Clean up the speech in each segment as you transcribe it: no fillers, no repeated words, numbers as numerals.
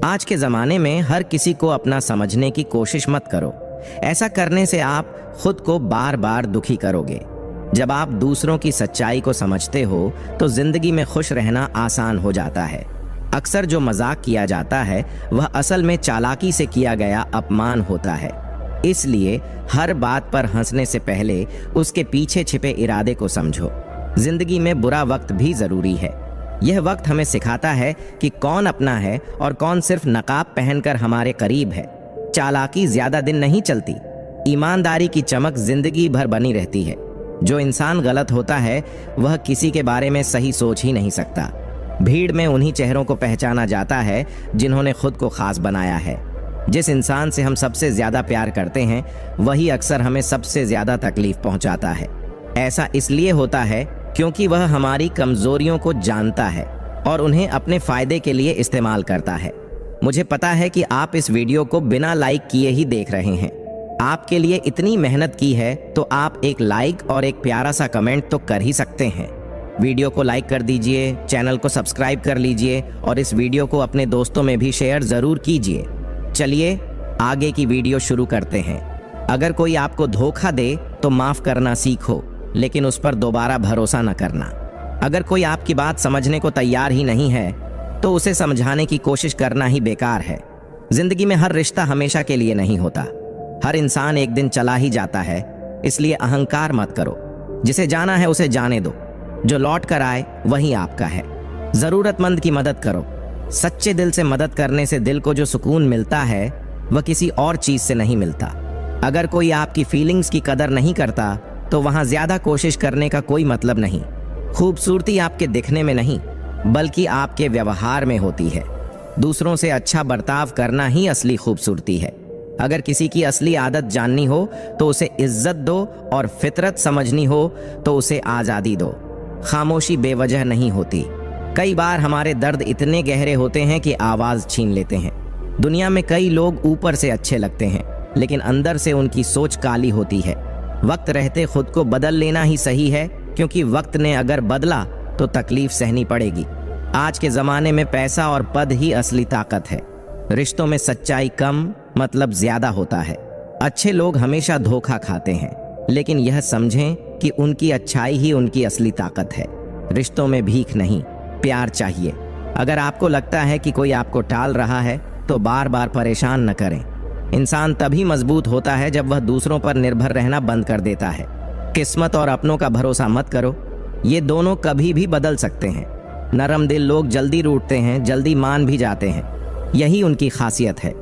आज के ज़माने में हर किसी को अपना समझने की कोशिश मत करो। ऐसा करने से आप खुद को बार बार दुखी करोगे। जब आप दूसरों की सच्चाई को समझते हो तो जिंदगी में खुश रहना आसान हो जाता है। अक्सर जो मजाक किया जाता है वह असल में चालाकी से किया गया अपमान होता है। इसलिए हर बात पर हंसने से पहले उसके पीछे छिपे इरादे को समझो। जिंदगी में बुरा वक्त भी जरूरी है। यह वक्त हमें सिखाता है कि कौन अपना है और कौन सिर्फ नकाब पहनकर हमारे करीब है। चालाकी ज्यादा दिन नहीं चलती, ईमानदारी की चमक जिंदगी भर बनी रहती है। जो इंसान गलत होता है वह किसी के बारे में सही सोच ही नहीं सकता। भीड़ में उन्हीं चेहरों को पहचाना जाता है जिन्होंने खुद को खास बनाया है। जिस इंसान से हम सबसे ज्यादा प्यार करते हैं वही अक्सर हमें सबसे ज्यादा तकलीफ पहुंचाता है। ऐसा इसलिए होता है क्योंकि वह हमारी कमजोरियों को जानता है और उन्हें अपने फायदे के लिए इस्तेमाल करता है। मुझे पता है कि आप इस वीडियो को बिना लाइक किए ही देख रहे हैं। आपके लिए इतनी मेहनत की है तो आप एक लाइक और एक प्यारा सा कमेंट तो कर ही सकते हैं। वीडियो को लाइक कर दीजिए, चैनल को सब्सक्राइब कर लीजिए और इस वीडियो को अपने दोस्तों में भी शेयर जरूर कीजिए। चलिए आगे की वीडियो शुरू करते हैं। अगर कोई आपको धोखा दे तो माफ करना सीखो, लेकिन उस पर दोबारा भरोसा न करना। अगर कोई आपकी बात समझने को तैयार ही नहीं है तो उसे समझाने की कोशिश करना ही बेकार है। जिंदगी में हर रिश्ता हमेशा के लिए नहीं होता। हर इंसान एक दिन चला ही जाता है, इसलिए अहंकार मत करो। जिसे जाना है उसे जाने दो, जो लौट कर आए वही आपका है। जरूरतमंद की मदद करो। सच्चे दिल से मदद करने से दिल को जो सुकून मिलता है वह किसी और चीज से नहीं मिलता। अगर कोई आपकी फीलिंग्स की कदर नहीं करता तो वहां ज्यादा कोशिश करने का कोई मतलब नहीं। खूबसूरती आपके दिखने में नहीं बल्कि आपके व्यवहार में होती है। दूसरों से अच्छा बर्ताव करना ही असली खूबसूरती है। अगर किसी की असली आदत जाननी हो तो उसे इज्जत दो और फितरत समझनी हो तो उसे आज़ादी दो। खामोशी बेवजह नहीं होती। कई बार हमारे दर्द इतने गहरे होते हैं कि आवाज़ छीन लेते हैं। दुनिया में कई लोग ऊपर से अच्छे लगते हैं लेकिन अंदर से उनकी सोच काली होती है। वक्त रहते खुद को बदल लेना ही सही है, क्योंकि वक्त ने अगर बदला तो तकलीफ सहनी पड़ेगी। आज के ज़माने में पैसा और पद ही असली ताकत है। रिश्तों में सच्चाई कम मतलब ज्यादा होता है। अच्छे लोग हमेशा धोखा खाते हैं, लेकिन यह समझें कि उनकी अच्छाई ही उनकी असली ताकत है। रिश्तों में भीख नहीं, प्यार चाहिए। अगर आपको लगता है कि कोई आपको टाल रहा है तो बार बार परेशान न करें। इंसान तभी मजबूत होता है जब वह दूसरों पर निर्भर रहना बंद कर देता है। किस्मत और अपनों का भरोसा मत करो, ये दोनों कभी भी बदल सकते हैं। नरम दिल लोग जल्दी रूठते हैं, जल्दी मान भी जाते हैं। यही उनकी खासियत है।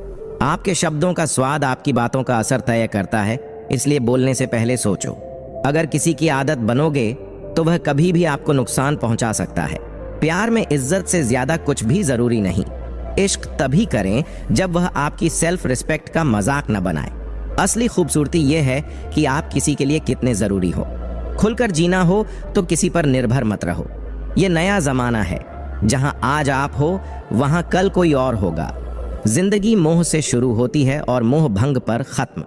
आपके शब्दों का स्वाद आपकी बातों का असर तय करता है, इसलिए बोलने से पहले सोचो। अगर किसी की आदत बनोगे तो वह कभी भी आपको नुकसान पहुंचा सकता है। प्यार में इज्जत से ज्यादा कुछ भी जरूरी नहीं। इश्क तभी करें जब वह आपकी सेल्फ रिस्पेक्ट का मजाक न बनाए। असली खूबसूरती यह है कि आप किसी के लिए कितने जरूरी हो। खुलकर जीना हो तो किसी पर निर्भर मत रहो। यह नया जमाना है, जहां आज आप हो वहां कल कोई और होगा। जिंदगी मोह से शुरू होती है और मोह भंग पर खत्म।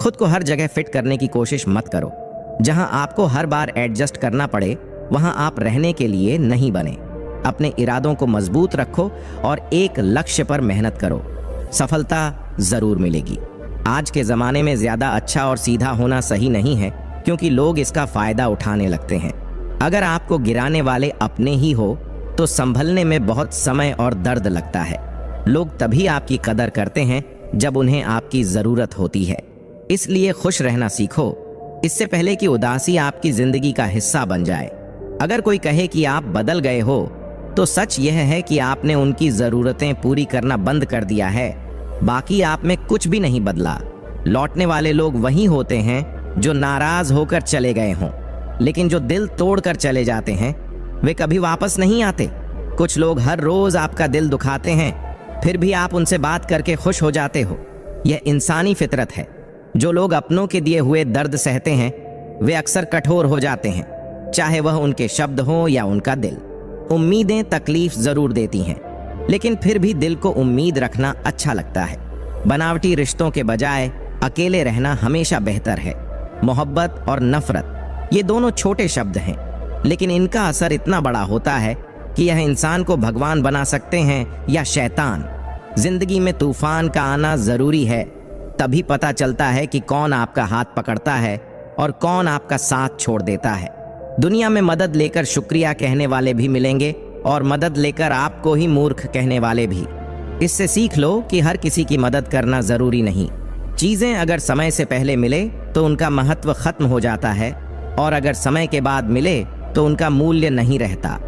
खुद को हर जगह फिट करने की कोशिश मत करो। जहां आपको हर बार एडजस्ट करना पड़े वहां आप रहने के लिए नहीं बने। अपने इरादों को मजबूत रखो और एक लक्ष्य पर मेहनत करो। सफलता जरूर मिलेगी। आज के ज़माने में ज़्यादा अच्छा और सीधा होना सही नहीं है, क्योंकि लोग इसका फ़ायदा उठाने लगते हैं। अगर आपको गिराने वाले अपने ही हो तो संभलने में बहुत समय और दर्द लगता है। लोग तभी आपकी कदर करते हैं जब उन्हें आपकी ज़रूरत होती है। इसलिए खुश रहना सीखो, इससे पहले कि उदासी आपकी ज़िंदगी का हिस्सा बन जाए। अगर कोई कहे कि आप बदल गए हो तो सच यह है कि आपने उनकी ज़रूरतें पूरी करना बंद कर दिया है। बाकी आप में कुछ भी नहीं बदला। लौटने वाले लोग वही होते हैं जो नाराज होकर चले गए हों, लेकिन जो दिल तोड़कर चले जाते हैं वे कभी वापस नहीं आते। कुछ लोग हर रोज आपका दिल दुखाते हैं, फिर भी आप उनसे बात करके खुश हो जाते हो। यह इंसानी फितरत है। जो लोग अपनों के दिए हुए दर्द सहते हैं वे अक्सर कठोर हो जाते हैं, चाहे वह उनके शब्द हों या उनका दिल। उम्मीदें तकलीफ जरूर देती हैं, लेकिन फिर भी दिल को उम्मीद रखना अच्छा लगता है। बनावटी रिश्तों के बजाय अकेले रहना हमेशा बेहतर है। मोहब्बत और नफरत ये दोनों छोटे शब्द हैं, लेकिन इनका असर इतना बड़ा होता है कि यह इंसान को भगवान बना सकते हैं या शैतान। जिंदगी में तूफान का आना जरूरी है, तभी पता चलता है कि कौन आपका हाथ पकड़ता है और कौन आपका साथ छोड़ देता है। दुनिया में मदद लेकर शुक्रिया कहने वाले भी मिलेंगे और मदद लेकर आपको ही मूर्ख कहने वाले भी। इससे सीख लो कि हर किसी की मदद करना जरूरी नहीं। चीजें अगर समय से पहले मिले तो उनका महत्व खत्म हो जाता है, और अगर समय के बाद मिले तो उनका मूल्य नहीं रहता।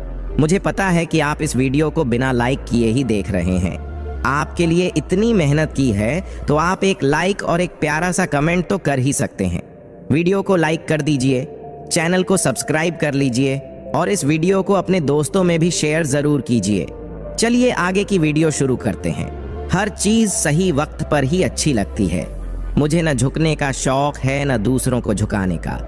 मुझे पता है कि आप इस वीडियो को बिना लाइक किए ही देख रहे हैं। आपके लिए इतनी मेहनत की है तो आप एक लाइक और एक प्यारा सा कमेंट तो कर ही सकते हैं। वीडियो को लाइक कर दीजिए, चैनल को सब्सक्राइब कर लीजिए और इस वीडियो को अपने दोस्तों में भी शेयर जरूर कीजिए। चलिए आगे की वीडियो शुरू करते हैं। हर चीज सही वक्त पर ही अच्छी लगती है। मुझे न झुकने का शौक है न दूसरों को झुकाने का।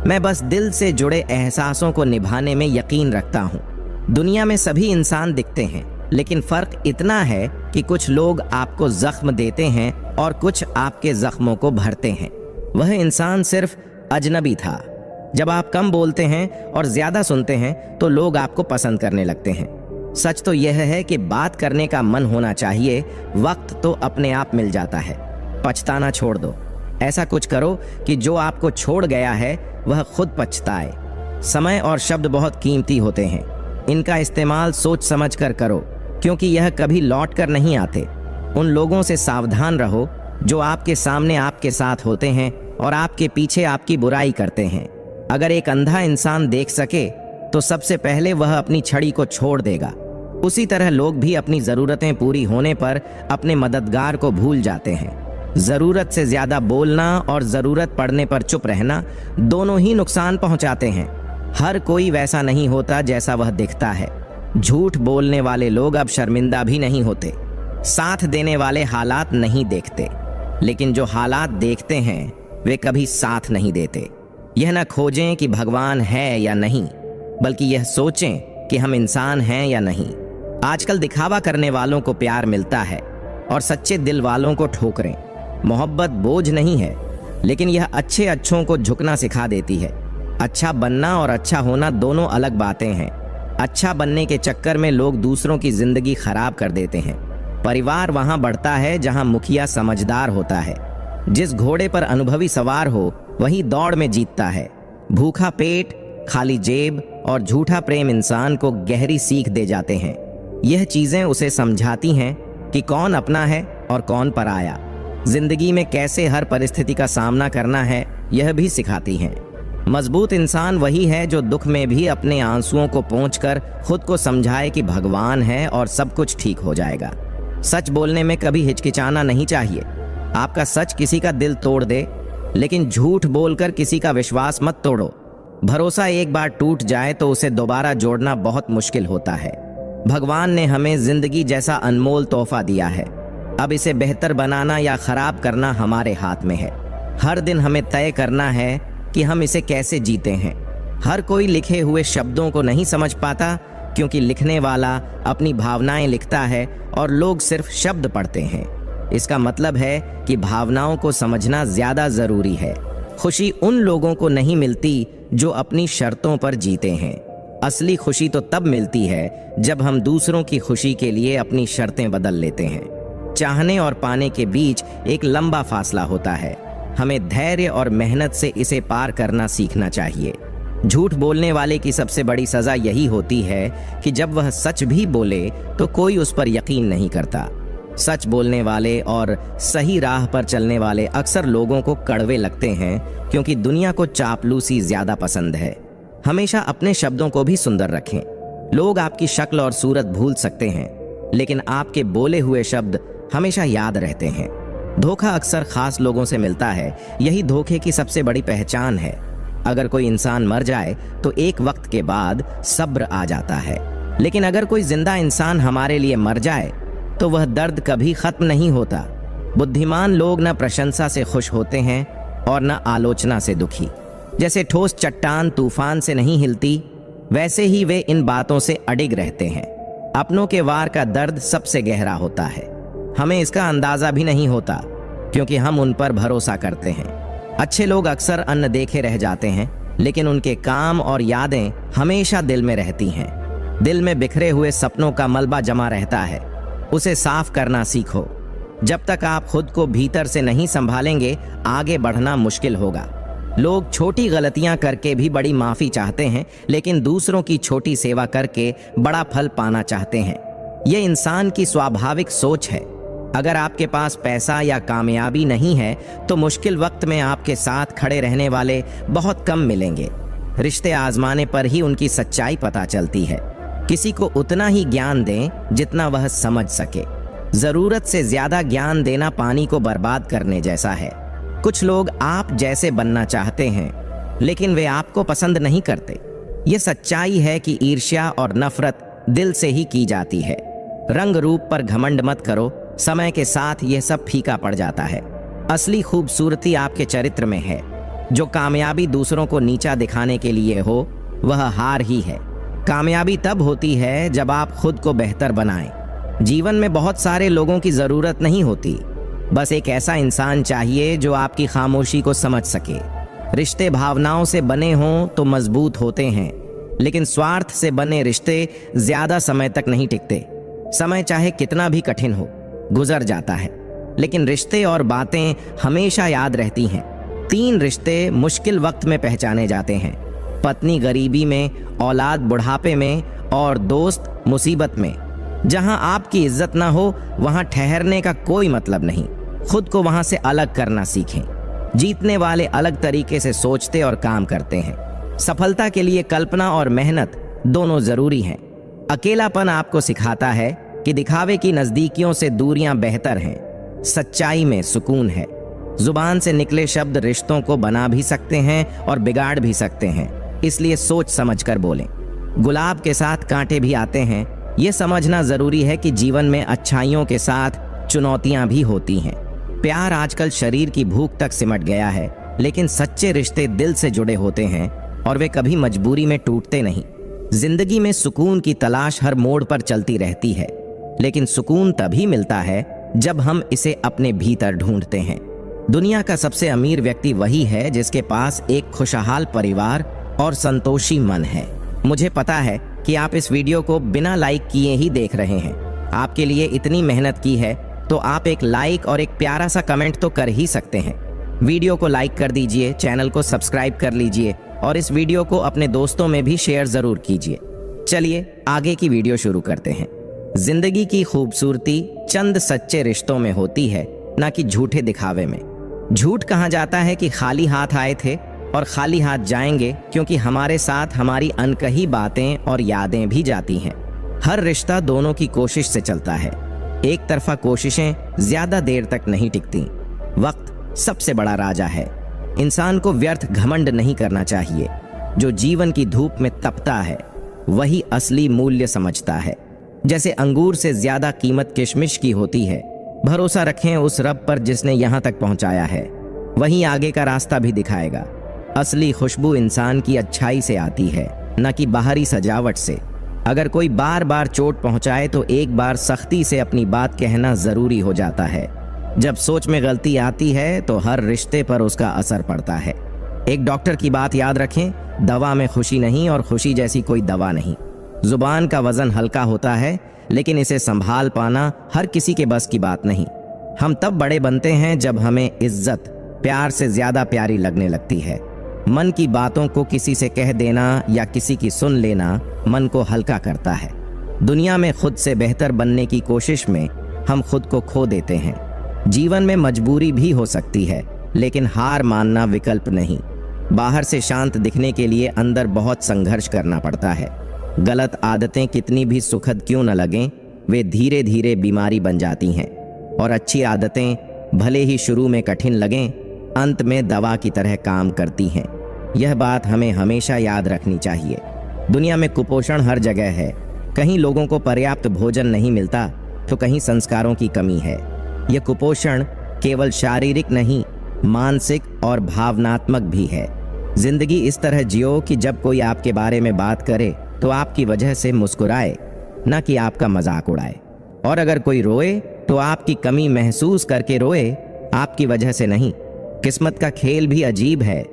मैं बस दिल से जुड़े एहसासों को निभाने में यकीन रखता हूँ। दुनिया में सभी इंसान दिखते हैं, लेकिन फर्क इतना है कि कुछ लोग आपको जख्म देते हैं और कुछ आपके जख्मों को भरते हैं। वह इंसान सिर्फ अजनबी था। जब आप कम बोलते हैं और ज्यादा सुनते हैं तो लोग आपको पसंद करने लगते हैं। सच तो यह है कि बात करने का मन होना चाहिए, वक्त तो अपने आप मिल जाता है। पछताना छोड़ दो। ऐसा कुछ करो कि जो आपको छोड़ गया है वह खुद पछताए। समय और शब्द बहुत कीमती होते हैं। इनका इस्तेमाल सोच समझ कर करो, क्योंकि यह कभी लौट कर नहीं आते। उन लोगों से सावधान रहो जो आपके सामने आपके साथ होते हैं और आपके पीछे आपकी बुराई करते हैं। अगर एक अंधा इंसान देख सके तो सबसे पहले वह अपनी छड़ी को छोड़ देगा। उसी तरह लोग भी अपनी जरूरतें पूरी होने पर अपने मददगार को भूल जाते हैं। जरूरत से ज्यादा बोलना और जरूरत पड़ने पर चुप रहना दोनों ही नुकसान पहुंचाते हैं। हर कोई वैसा नहीं होता जैसा वह दिखता है। झूठ बोलने वाले लोग अब शर्मिंदा भी नहीं होते। साथ देने वाले हालात नहीं देखते, लेकिन जो हालात देखते हैं वे कभी साथ नहीं देते। यह न खोजें कि भगवान है या नहीं, बल्कि यह सोचें कि हम इंसान हैं या नहीं। आजकल दिखावा करने वालों को प्यार मिलता है और सच्चे दिल वालों को ठोकरें। मोहब्बत बोझ नहीं है, लेकिन यह अच्छे अच्छों को झुकना सिखा देती है। अच्छा बनना और अच्छा होना दोनों अलग बातें हैं। अच्छा बनने के चक्कर में लोग दूसरों की जिंदगी खराब कर देते हैं। परिवार वहां बढ़ता है जहां मुखिया समझदार होता है। जिस घोड़े पर अनुभवी सवार हो वही दौड़ में जीतता है। भूखा पेट, खाली जेब और झूठा प्रेम इंसान को गहरी सीख दे जाते हैं। यह चीजें उसे समझाती हैं कि कौन अपना है और कौन पराया। जिंदगी में कैसे हर परिस्थिति का सामना करना है यह भी सिखाती हैं। मजबूत इंसान वही है जो दुख में भी अपने आंसुओं को पोंछकर खुद को समझाए कि भगवान है और सब कुछ ठीक हो जाएगा। सच बोलने में कभी हिचकिचाना नहीं चाहिए। आपका सच किसी का दिल तोड़ दे, लेकिन झूठ बोलकर किसी का विश्वास मत तोड़ो। भरोसा एक बार टूट जाए तो उसे दोबारा जोड़ना बहुत मुश्किल होता है। भगवान ने हमें जिंदगी जैसा अनमोल तोहफा दिया है। अब इसे बेहतर बनाना या खराब करना हमारे हाथ में है। हर दिन हमें तय करना है कि हम इसे कैसे जीते हैं। हर कोई लिखे हुए शब्दों को नहीं समझ पाता, क्योंकि लिखने वाला अपनी भावनाएं लिखता है और लोग सिर्फ शब्द पढ़ते हैं। इसका मतलब है कि भावनाओं को समझना ज्यादा जरूरी है। खुशी उन लोगों को नहीं मिलती जो अपनी शर्तों पर जीते हैं। असली खुशी तो तब मिलती है जब हम दूसरों की खुशी के लिए अपनी शर्तें बदल लेते हैं। चाहने और पाने के बीच एक लंबा फासला होता है। हमें धैर्य और मेहनत से इसे पार करना सीखना चाहिए। झूठ बोलने वाले की सबसे बड़ी सजा यही होती है कि जब वह सच भी बोले तो कोई उस पर यकीन नहीं करता। सच बोलने वाले और सही राह पर चलने वाले अक्सर लोगों को कड़वे लगते हैं, क्योंकि दुनिया को चापलूसी ज्यादा पसंद है। हमेशा अपने शब्दों को भी सुंदर रखें। लोग आपकी शक्ल और सूरत भूल सकते हैं, लेकिन आपके बोले हुए शब्द हमेशा याद रहते हैं। धोखा अक्सर खास लोगों से मिलता है। यही धोखे की सबसे बड़ी पहचान है। अगर कोई इंसान मर जाए तो एक वक्त के बाद सब्र आ जाता है, लेकिन अगर कोई जिंदा इंसान हमारे लिए मर जाए तो वह दर्द कभी खत्म नहीं होता। बुद्धिमान लोग न प्रशंसा से खुश होते हैं और न आलोचना से दुखी। जैसे ठोस चट्टान तूफान से नहीं हिलती, वैसे ही वे इन बातों से अडिग रहते हैं। अपनों के वार का दर्द सबसे गहरा होता है। हमें इसका अंदाजा भी नहीं होता, क्योंकि हम उन पर भरोसा करते हैं। अच्छे लोग अक्सर अनदेखे रह जाते हैं, लेकिन उनके काम और यादें हमेशा दिल में रहती हैं। दिल में बिखरे हुए सपनों का मलबा जमा रहता है। उसे साफ करना सीखो। जब तक आप खुद को भीतर से नहीं संभालेंगे, आगे बढ़ना मुश्किल होगा। लोग छोटी गलतियां करके भी बड़ी माफी चाहते हैं, लेकिन दूसरों की छोटी सेवा करके बड़ा फल पाना चाहते हैं। यह इंसान की स्वाभाविक सोच है। अगर आपके पास पैसा या कामयाबी नहीं है तो मुश्किल वक्त में आपके साथ खड़े रहने वाले बहुत कम मिलेंगे। रिश्ते आजमाने पर ही उनकी सच्चाई पता चलती है। किसी को उतना ही ज्ञान दें जितना वह समझ सके। जरूरत से ज्यादा ज्ञान देना पानी को बर्बाद करने जैसा है। कुछ लोग आप जैसे बनना चाहते हैं, लेकिन वे आपको पसंद नहीं करते। ये सच्चाई है कि ईर्ष्या और नफरत दिल से ही की जाती है। रंग रूप पर घमंड मत करो, समय के साथ यह सब फीका पड़ जाता है। असली खूबसूरती आपके चरित्र में है। जो कामयाबी दूसरों को नीचा दिखाने के लिए हो, वह हार ही है। कामयाबी तब होती है जब आप खुद को बेहतर बनाएं। जीवन में बहुत सारे लोगों की जरूरत नहीं होती, बस एक ऐसा इंसान चाहिए जो आपकी खामोशी को समझ सके। रिश्ते भावनाओं से बने हों तो मजबूत होते हैं, लेकिन स्वार्थ से बने रिश्ते ज्यादा समय तक नहीं टिकते। समय चाहे कितना भी कठिन हो, गुजर जाता है, लेकिन रिश्ते और बातें हमेशा याद रहती हैं। 3 रिश्ते मुश्किल वक्त में पहचाने जाते हैं: पत्नी गरीबी में, औलाद बुढ़ापे में और दोस्त मुसीबत में। जहां आपकी इज्जत ना हो, वहां ठहरने का कोई मतलब नहीं। खुद को वहां से अलग करना सीखें। जीतने वाले अलग तरीके से सोचते और काम करते हैं। सफलता के लिए कल्पना और मेहनत दोनों जरूरी हैं। अकेलापन आपको सिखाता है कि दिखावे की नजदीकियों से दूरियां बेहतर हैं। सच्चाई में सुकून है। जुबान से निकले शब्द रिश्तों को बना भी सकते हैं और बिगाड़ भी सकते हैं, इसलिए सोच समझकर बोलें। गुलाब के साथ कांटे भी आते हैं। यह समझना जरूरी है कि जीवन में अच्छाइयों के साथ चुनौतियां भी होती हैं। प्यार आजकल शरीर की भूख तक सिमट गया है, लेकिन सच्चे रिश्ते दिल से जुड़े होते हैं और वे कभी मजबूरी में टूटते नहीं। जिंदगी में सुकून की तलाश हर मोड़ पर चलती रहती है, लेकिन सुकून तभी मिलता है जब हम इसे अपने भीतर ढूंढते हैं। दुनिया का सबसे अमीर व्यक्ति वही है जिसके पास एक खुशहाल परिवार और संतोषी मन है। मुझे पता है कि आप इस वीडियो को बिना लाइक किए ही देख रहे हैं। आपके लिए इतनी मेहनत की है तो आप एक लाइक और एक प्यारा सा कमेंट तो कर ही सकते हैं। वीडियो को लाइक कर दीजिए, चैनल को सब्सक्राइब कर लीजिए और इस वीडियो को अपने दोस्तों में भी शेयर जरूर कीजिए। चलिए आगे की वीडियो शुरू करते हैं। जिंदगी की खूबसूरती चंद सच्चे रिश्तों में होती है, ना कि झूठे दिखावे में। झूठ कहा जाता है कि खाली हाथ आए थे और खाली हाथ जाएंगे, क्योंकि हमारे साथ हमारी अनकही बातें और यादें भी जाती हैं। हर रिश्ता दोनों की कोशिश से चलता है। एक तरफा कोशिशें ज्यादा देर तक नहीं टिकती। वक्त सबसे बड़ा राजा है। इंसान को व्यर्थ घमंड नहीं करना चाहिए। जो जीवन की धूप में तपता है वही असली मूल्य समझता है। जैसे अंगूर से ज्यादा कीमत किशमिश की होती है। भरोसा रखें उस रब पर जिसने यहाँ तक पहुंचाया है, वहीं आगे का रास्ता भी दिखाएगा। असली खुशबू इंसान की अच्छाई से आती है, न कि बाहरी सजावट से। अगर कोई बार बार चोट पहुंचाए तो एक बार सख्ती से अपनी बात कहना जरूरी हो जाता है। जब सोच में गलती आती है तो हर रिश्ते पर उसका असर पड़ता है। एक डॉक्टर की बात याद रखें, दवा में खुशी नहीं और खुशी जैसी कोई दवा नहीं। जुबान का वजन हल्का होता है, लेकिन इसे संभाल पाना हर किसी के बस की बात नहीं। हम तब बड़े बनते हैं जब हमें इज्जत प्यार से ज्यादा प्यारी लगने लगती है। मन की बातों को किसी से कह देना या किसी की सुन लेना मन को हल्का करता है। दुनिया में खुद से बेहतर बनने की कोशिश में हम खुद को खो देते हैं। जीवन में मजबूरी भी हो सकती है, लेकिन हार मानना विकल्प नहीं। बाहर से शांत दिखने के लिए अंदर बहुत संघर्ष करना पड़ता है। गलत आदतें कितनी भी सुखद क्यों न लगें, वे धीरे धीरे बीमारी बन जाती हैं। और अच्छी आदतें भले ही शुरू में कठिन लगें, अंत में दवा की तरह काम करती हैं। यह बात हमें हमेशा याद रखनी चाहिए। दुनिया में कुपोषण हर जगह है। कहीं लोगों को पर्याप्त भोजन नहीं मिलता तो कहीं संस्कारों की कमी है। यह कुपोषण केवल शारीरिक नहीं, मानसिक और भावनात्मक भी है। जिंदगी इस तरह जियो कि जब कोई आपके बारे में बात करे तो आपकी वजह से मुस्कुराए, न कि आपका मजाक उड़ाए। और अगर कोई रोए तो आपकी कमी महसूस करके रोए, आपकी वजह से नहीं। किस्मत का खेल भी अजीब है।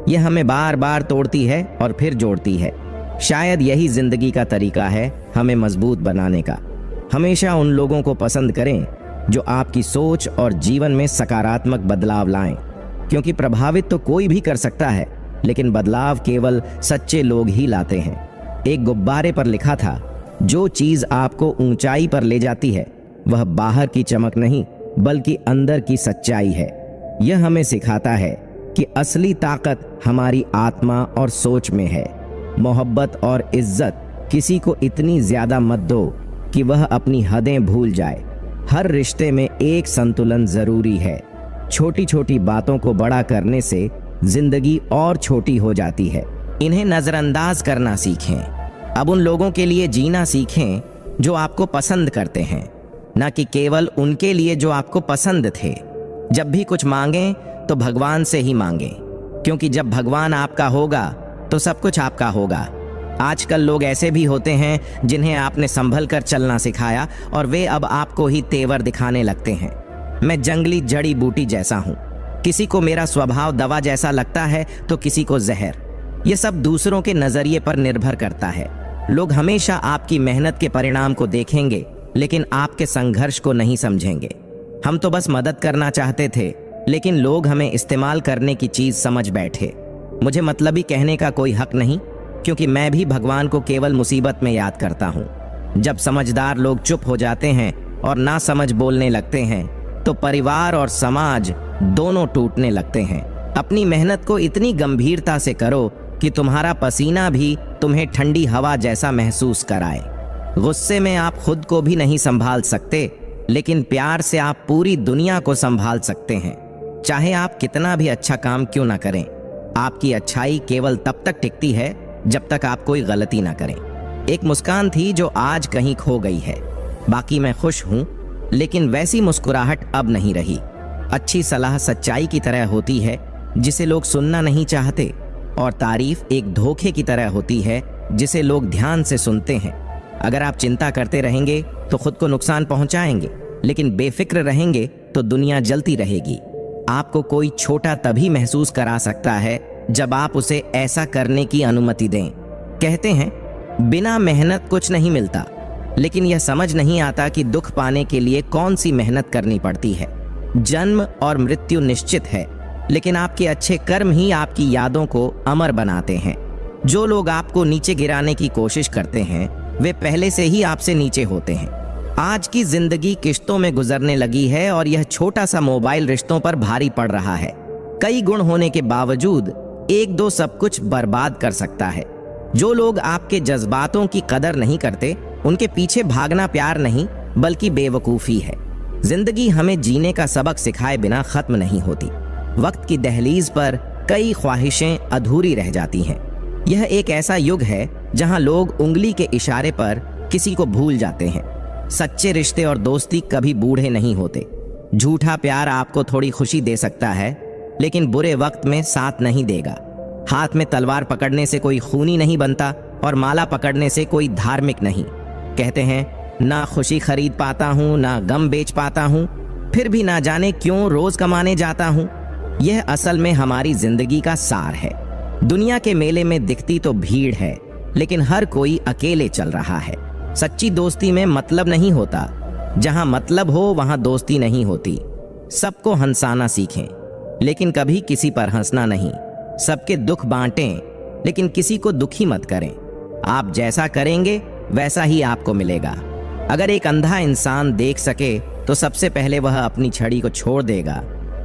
यह हमें बार बार तोड़ती है और फिर जोड़ती है। शायद यही जिंदगी का तरीका है हमें मजबूत बनाने का। हमेशा उन लोगों को पसंद करें जो आपकी सोच और जीवन में सकारात्मक बदलाव लाएं, क्योंकि प्रभावित तो कोई भी कर सकता है, लेकिन बदलाव केवल सच्चे लोग ही लाते हैं। एक गुब्बारे पर लिखा था, जो चीज आपको ऊंचाई पर ले जाती है वह बाहर की चमक नहीं बल्कि अंदर की सच्चाई है। यह हमें सिखाता है कि असली ताकत हमारी आत्मा और सोच में है। मोहब्बत और इज्जत किसी को इतनी ज्यादा मत दो कि वह अपनी हदें भूल जाए। हर रिश्ते में एक संतुलन जरूरी है। छोटी छोटी बातों को बड़ा करने से जिंदगी और छोटी हो जाती है। इन्हें नजरअंदाज करना सीखें। अब उन लोगों के लिए जीना सीखें जो आपको पसंद करते हैं, न कि केवल उनके लिए जो आपको पसंद थे। जब भी कुछ मांगें तो भगवान से ही मांगें, क्योंकि जब भगवान आपका होगा तो सब कुछ आपका होगा। आजकल लोग ऐसे भी होते हैं जिन्हें आपने संभल कर चलना सिखाया और वे अब आपको ही तेवर दिखाने लगते हैं। मैं जंगली जड़ी बूटी जैसा हूँ। किसी को मेरा स्वभाव दवा जैसा लगता है तो किसी को जहर। ये सब दूसरों के नजरिए पर निर्भर करता है। लोग हमेशा आपकी मेहनत के परिणाम को देखेंगे, लेकिन आपके संघर्ष को नहीं समझेंगे। हम तो बस मदद करना चाहते थे, लेकिन लोग हमें इस्तेमाल करने की चीज समझ बैठे। मुझे मतलबी कहने का कोई हक नहीं, क्योंकि मैं भी भगवान को केवल मुसीबत में याद करता हूँ। जब समझदार लोग चुप हो जाते हैं और ना समझ बोलने लगते हैं तो परिवार और समाज दोनों टूटने लगते हैं। अपनी मेहनत को इतनी गंभीरता से करो कि तुम्हारा पसीना भी तुम्हें ठंडी हवा जैसा महसूस कराए। गुस्से में आप खुद को भी नहीं संभाल सकते, लेकिन प्यार से आप पूरी दुनिया को संभाल सकते हैं। चाहे आप कितना भी अच्छा काम क्यों ना करें, आपकी अच्छाई केवल तब तक टिकती है जब तक आप कोई गलती ना करें। एक मुस्कान थी जो आज कहीं खो गई है। बाकी मैं खुश हूं, लेकिन वैसी मुस्कुराहट अब नहीं रही। अच्छी सलाह सच्चाई की तरह होती है जिसे लोग सुनना नहीं चाहते, और तारीफ एक धोखे की तरह होती है जिसे लोग ध्यान से सुनते हैं। अगर आप चिंता करते रहेंगे तो खुद को नुकसान पहुंचाएंगे, लेकिन बेफिक्र रहेंगे तो दुनिया जलती रहेगी। आपको कोई छोटा तभी महसूस करा सकता है जब आप उसे ऐसा करने की अनुमति दें। कहते हैं बिना मेहनत कुछ नहीं मिलता, लेकिन यह समझ नहीं आता कि दुख पाने के लिए कौन सी मेहनत करनी पड़ती है। जन्म और मृत्यु निश्चित है, लेकिन आपके अच्छे कर्म ही आपकी यादों को अमर बनाते हैं। जो लोग आपको नीचे गिराने की कोशिश करते हैं वे पहले से ही आपसे नीचे होते हैं। आज की जिंदगी किश्तों में गुजरने लगी है और यह छोटा सा मोबाइल रिश्तों पर भारी पड़ रहा है। कई गुण होने के बावजूद एक दो सब कुछ बर्बाद कर सकता है। जो लोग आपके जज्बातों की कदर नहीं करते, उनके पीछे भागना प्यार नहीं बल्कि बेवकूफ़ी है। जिंदगी हमें जीने का सबक सिखाए बिना खत्म नहीं होती। वक्त की दहलीज पर कई ख्वाहिशें अधूरी रह जाती हैं। यह एक ऐसा युग है जहां लोग उंगली के इशारे पर किसी को भूल जाते हैं। सच्चे रिश्ते और दोस्ती कभी बूढ़े नहीं होते। झूठा प्यार आपको थोड़ी खुशी दे सकता है, लेकिन बुरे वक्त में साथ नहीं देगा। हाथ में तलवार पकड़ने से कोई खूनी नहीं बनता और माला पकड़ने से कोई धार्मिक नहीं। कहते हैं ना खुशी खरीद पाता हूँ ना गम बेच पाता हूँ, फिर भी ना जाने क्यों रोज कमाने जाता हूँ। यह असल में हमारी जिंदगी का सार है। दुनिया के मेले में दिखती तो भीड़ है, लेकिन हर कोई अकेले चल रहा है। सच्ची दोस्ती में मतलब नहीं होता। जहां मतलब हो वहां दोस्ती नहीं होती। सबको हंसाना सीखें, लेकिन कभी किसी पर हंसना नहीं। सबके दुख बांटें, लेकिन किसी को दुखी मत करें। आप जैसा करेंगे वैसा ही आपको मिलेगा। अगर एक अंधा इंसान देख सके तो सबसे पहले वह अपनी छड़ी को छोड़ देगा।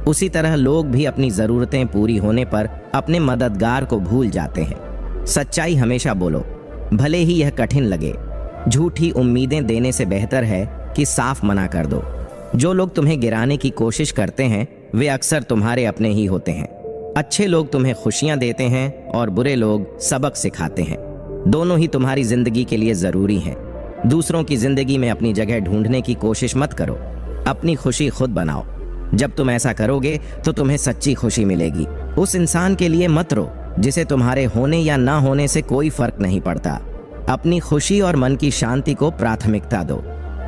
उसी तरह लोग भी अपनी जरूरतें पूरी होने पर अपने मददगार को भूल जाते हैं। सच्चाई हमेशा बोलो, भले ही यह कठिन लगे। झूठी उम्मीदें देने से बेहतर है कि साफ मना कर दो। जो लोग तुम्हें गिराने की कोशिश करते हैं वे अक्सर तुम्हारे अपने ही होते हैं। अच्छे लोग तुम्हें खुशियां देते हैं और बुरे लोग सबक सिखाते हैं। दोनों ही तुम्हारी जिंदगी के लिए जरूरी हैं। दूसरों की जिंदगी में अपनी जगह ढूंढने की कोशिश मत करो। अपनी खुशी खुद बनाओ। जब तुम ऐसा करोगे तो तुम्हें सच्ची खुशी मिलेगी। उस इंसान के लिए मत रो जिसे तुम्हारे होने या ना होने से कोई फर्क नहीं पड़ता। अपनी खुशी और मन की शांति को प्राथमिकता दो।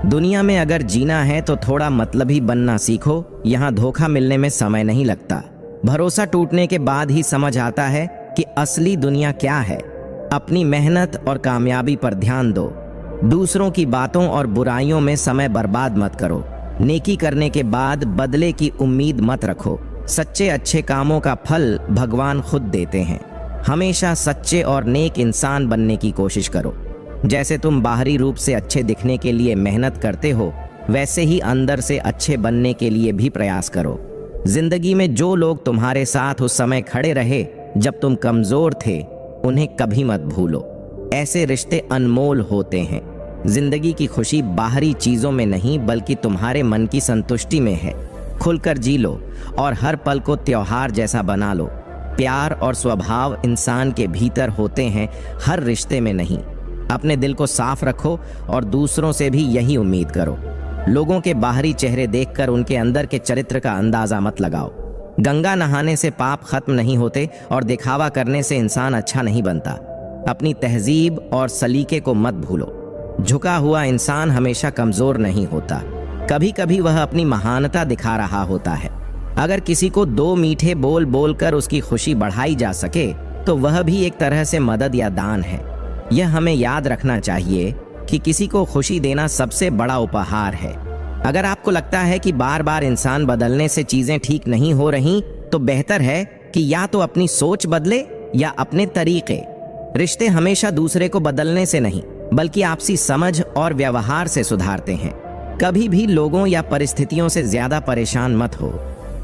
दुनिया में अगर जीना है तो थोड़ा मतलबी बनना सीखो। यहाँ धोखा मिलने में समय नहीं लगता। भरोसा टूटने के बाद ही समझ आता है कि असली दुनिया क्या है। अपनी मेहनत और कामयाबी पर ध्यान दो। दूसरों की बातों और बुराइयों में समय बर्बाद मत करो। नेकी करने के बाद बदले की उम्मीद मत रखो। सच्चे अच्छे कामों का फल भगवान खुद देते हैं। हमेशा सच्चे और नेक इंसान बनने की कोशिश करो। जैसे तुम बाहरी रूप से अच्छे दिखने के लिए मेहनत करते हो, वैसे ही अंदर से अच्छे बनने के लिए भी प्रयास करो। जिंदगी में जो लोग तुम्हारे साथ उस समय खड़े रहे जब तुम कमजोर थे, उन्हें कभी मत भूलो। ऐसे रिश्ते अनमोल होते हैं। जिंदगी की खुशी बाहरी चीजों में नहीं, बल्कि तुम्हारे मन की संतुष्टि में है। खुलकर जी लो और हर पल को त्योहार जैसा बना लो। प्यार और स्वभाव इंसान के भीतर होते हैं, हर रिश्ते में नहीं। अपने दिल को साफ रखो और दूसरों से भी यही उम्मीद करो। लोगों के बाहरी चेहरे देखकर उनके अंदर के चरित्र का अंदाजा मत लगाओ। गंगा नहाने से पाप खत्म नहीं होते और दिखावा करने से इंसान अच्छा नहीं बनता। अपनी तहजीब और सलीके को मत भूलो। झुका हुआ इंसान हमेशा कमजोर नहीं होता, कभी कभी वह अपनी महानता दिखा रहा होता है। अगर किसी को 2 मीठे बोल बोलकर उसकी खुशी बढ़ाई जा सके तो वह भी एक तरह से मदद या दान है। यह हमें याद रखना चाहिए कि किसी को खुशी देना सबसे बड़ा उपहार है। अगर आपको लगता है कि बार बार इंसान बदलने से चीजें ठीक नहीं हो रही, तो बेहतर है कि या तो अपनी सोच बदले या अपने तरीके। रिश्ते हमेशा दूसरे को बदलने से नहीं, बल्कि आपसी समझ और व्यवहार से सुधारते हैं। कभी भी लोगों या परिस्थितियों से ज्यादा परेशान मत हो।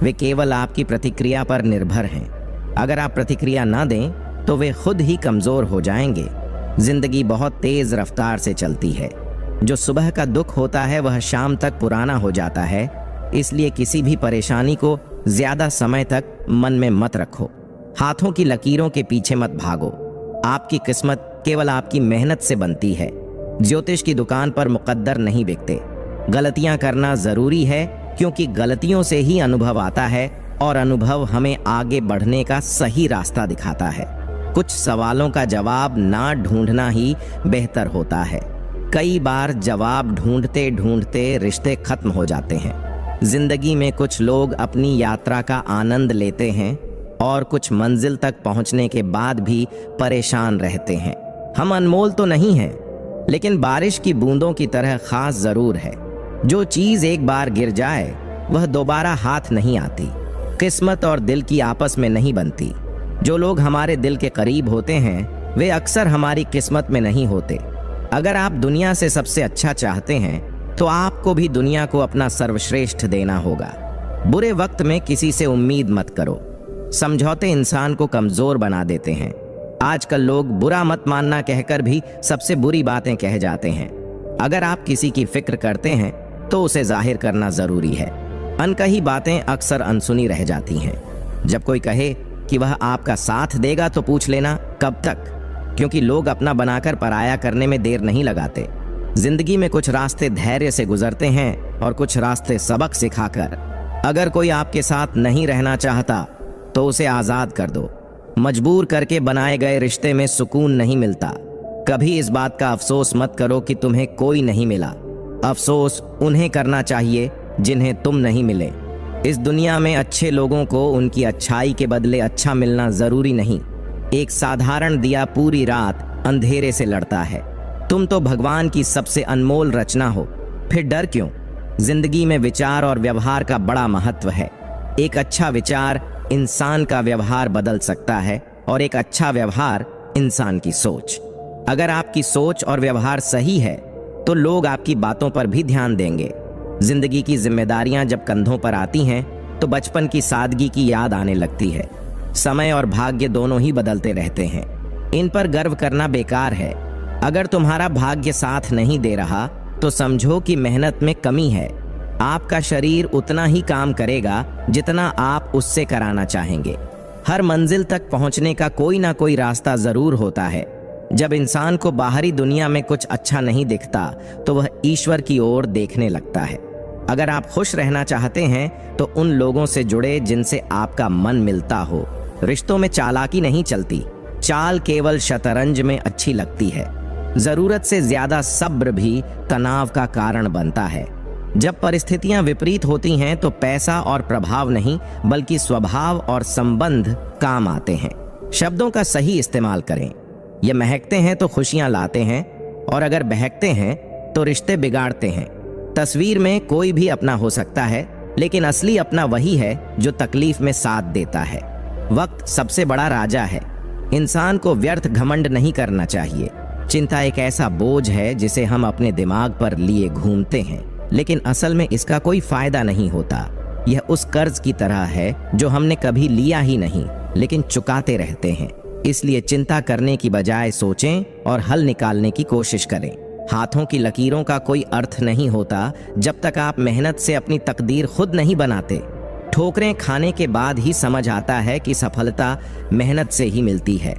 वे केवल आपकी प्रतिक्रिया पर निर्भर हैं। अगर आप प्रतिक्रिया न दें तो वे खुद ही कमजोर हो जाएंगे। जिंदगी बहुत तेज रफ्तार से चलती है। जो सुबह का दुख होता है वह शाम तक पुराना हो जाता है। इसलिए किसी भी परेशानी को ज्यादा समय तक मन में मत रखो। हाथों की लकीरों के पीछे मत भागो। आपकी किस्मत केवल आपकी मेहनत से बनती है। ज्योतिष की दुकान पर मुकद्दर नहीं बिकते। गलतियां करना जरूरी है, क्योंकि गलतियों से ही अनुभव आता है और अनुभव हमें आगे बढ़ने का सही रास्ता दिखाता है। कुछ सवालों का जवाब ना ढूंढना ही बेहतर होता है। कई बार जवाब ढूंढते ढूंढते रिश्ते खत्म हो जाते हैं। जिंदगी में कुछ लोग अपनी यात्रा का आनंद लेते हैं और कुछ मंजिल तक पहुंचने के बाद भी परेशान रहते हैं। हम अनमोल तो नहीं हैं, लेकिन बारिश की बूंदों की तरह खास जरूर है। जो चीज एक बार गिर जाए वह दोबारा हाथ नहीं आती। किस्मत और दिल की आपस में नहीं बनती। जो लोग हमारे दिल के करीब होते हैं वे अक्सर हमारी किस्मत में नहीं होते। अगर आप दुनिया से सबसे अच्छा चाहते हैं तो आपको भी दुनिया को अपना सर्वश्रेष्ठ देना होगा। बुरे वक्त में किसी से उम्मीद मत करो। समझौते इंसान को कमजोर बना देते हैं। आजकल लोग बुरा मत मानना कहकर भी सबसे बुरी बातें कह जाते हैं। अगर आप किसी की फिक्र करते हैं तो उसे जाहिर करना जरूरी है। अनकही बातें अक्सर अनसुनी रह जाती हैं। जब कोई कहे कि वह आपका साथ देगा तो पूछ लेना कब तक, क्योंकि लोग अपना बनाकर पराया करने में देर नहीं लगाते। जिंदगी में कुछ रास्ते धैर्य से गुजरते हैं और कुछ रास्ते सबक सिखाकर। अगर कोई आपके साथ नहीं रहना चाहता तो उसे आजाद कर दो। मजबूर करके बनाए गए रिश्ते में सुकून नहीं मिलता। कभी इस बात का अफसोस मत करो कि तुम्हें कोई नहीं मिला। अफसोस उन्हें करना चाहिए जिन्हें तुम नहीं मिले। इस दुनिया में अच्छे लोगों को उनकी अच्छाई के बदले अच्छा मिलना जरूरी नहीं। एक साधारण दिया पूरी रात अंधेरे से लड़ता है। तुम तो भगवान की सबसे अनमोल रचना हो, फिर डर क्यों? जिंदगी में विचार और व्यवहार का बड़ा महत्व है। एक अच्छा विचार इंसान का व्यवहार बदल सकता है और एक अच्छा व्यवहार इंसान की सोच। अगर आपकी सोच और व्यवहार सही है तो लोग आपकी बातों पर भी ध्यान देंगे। जिंदगी की जिम्मेदारियां जब कंधों पर आती हैं तो बचपन की सादगी की याद आने लगती है। समय और भाग्य दोनों ही बदलते रहते हैं। इन पर गर्व करना बेकार है। अगर तुम्हारा भाग्य साथ नहीं दे रहा तो समझो कि मेहनत में कमी है। आपका शरीर उतना ही काम करेगा जितना आप उससे कराना चाहेंगे। हर मंजिल तक पहुंचने का कोई ना कोई रास्ता जरूर होता है। जब इंसान को बाहरी दुनिया में कुछ अच्छा नहीं दिखता तो वह ईश्वर की ओर देखने लगता है। अगर आप खुश रहना चाहते हैं तो उन लोगों से जुड़े जिनसे आपका मन मिलता हो। रिश्तों में चालाकी नहीं चलती, चाल केवल शतरंज में अच्छी लगती है। जरूरत से ज्यादा सब्र भी तनाव का कारण बनता है। जब परिस्थितियां विपरीत होती हैं तो पैसा और प्रभाव नहीं, बल्कि स्वभाव और संबंध काम आते हैं। शब्दों का सही इस्तेमाल करें। ये महकते हैं तो खुशियां लाते हैं, और अगर बहकते हैं तो रिश्ते बिगाड़ते हैं। तस्वीर में कोई भी अपना हो सकता है, लेकिन असली अपना वही है जो तकलीफ में साथ देता है। वक्त सबसे बड़ा राजा है। इंसान को व्यर्थ घमंड नहीं करना चाहिए। चिंता एक ऐसा बोझ है जिसे हम अपने दिमाग पर लिए घूमते हैं, लेकिन असल में इसका कोई फायदा नहीं होता। यह उस कर्ज की तरह है जो हमने कभी लिया ही नहीं, लेकिन चुकाते रहते हैं। इसलिए चिंता करने की बजाय सोचें और हल निकालने की कोशिश करें। हाथों की लकीरों का कोई अर्थ नहीं होता जब तक आप मेहनत से अपनी तकदीर खुद नहीं बनाते। ठोकरें खाने के बाद ही समझ आता है कि सफलता मेहनत से ही मिलती है।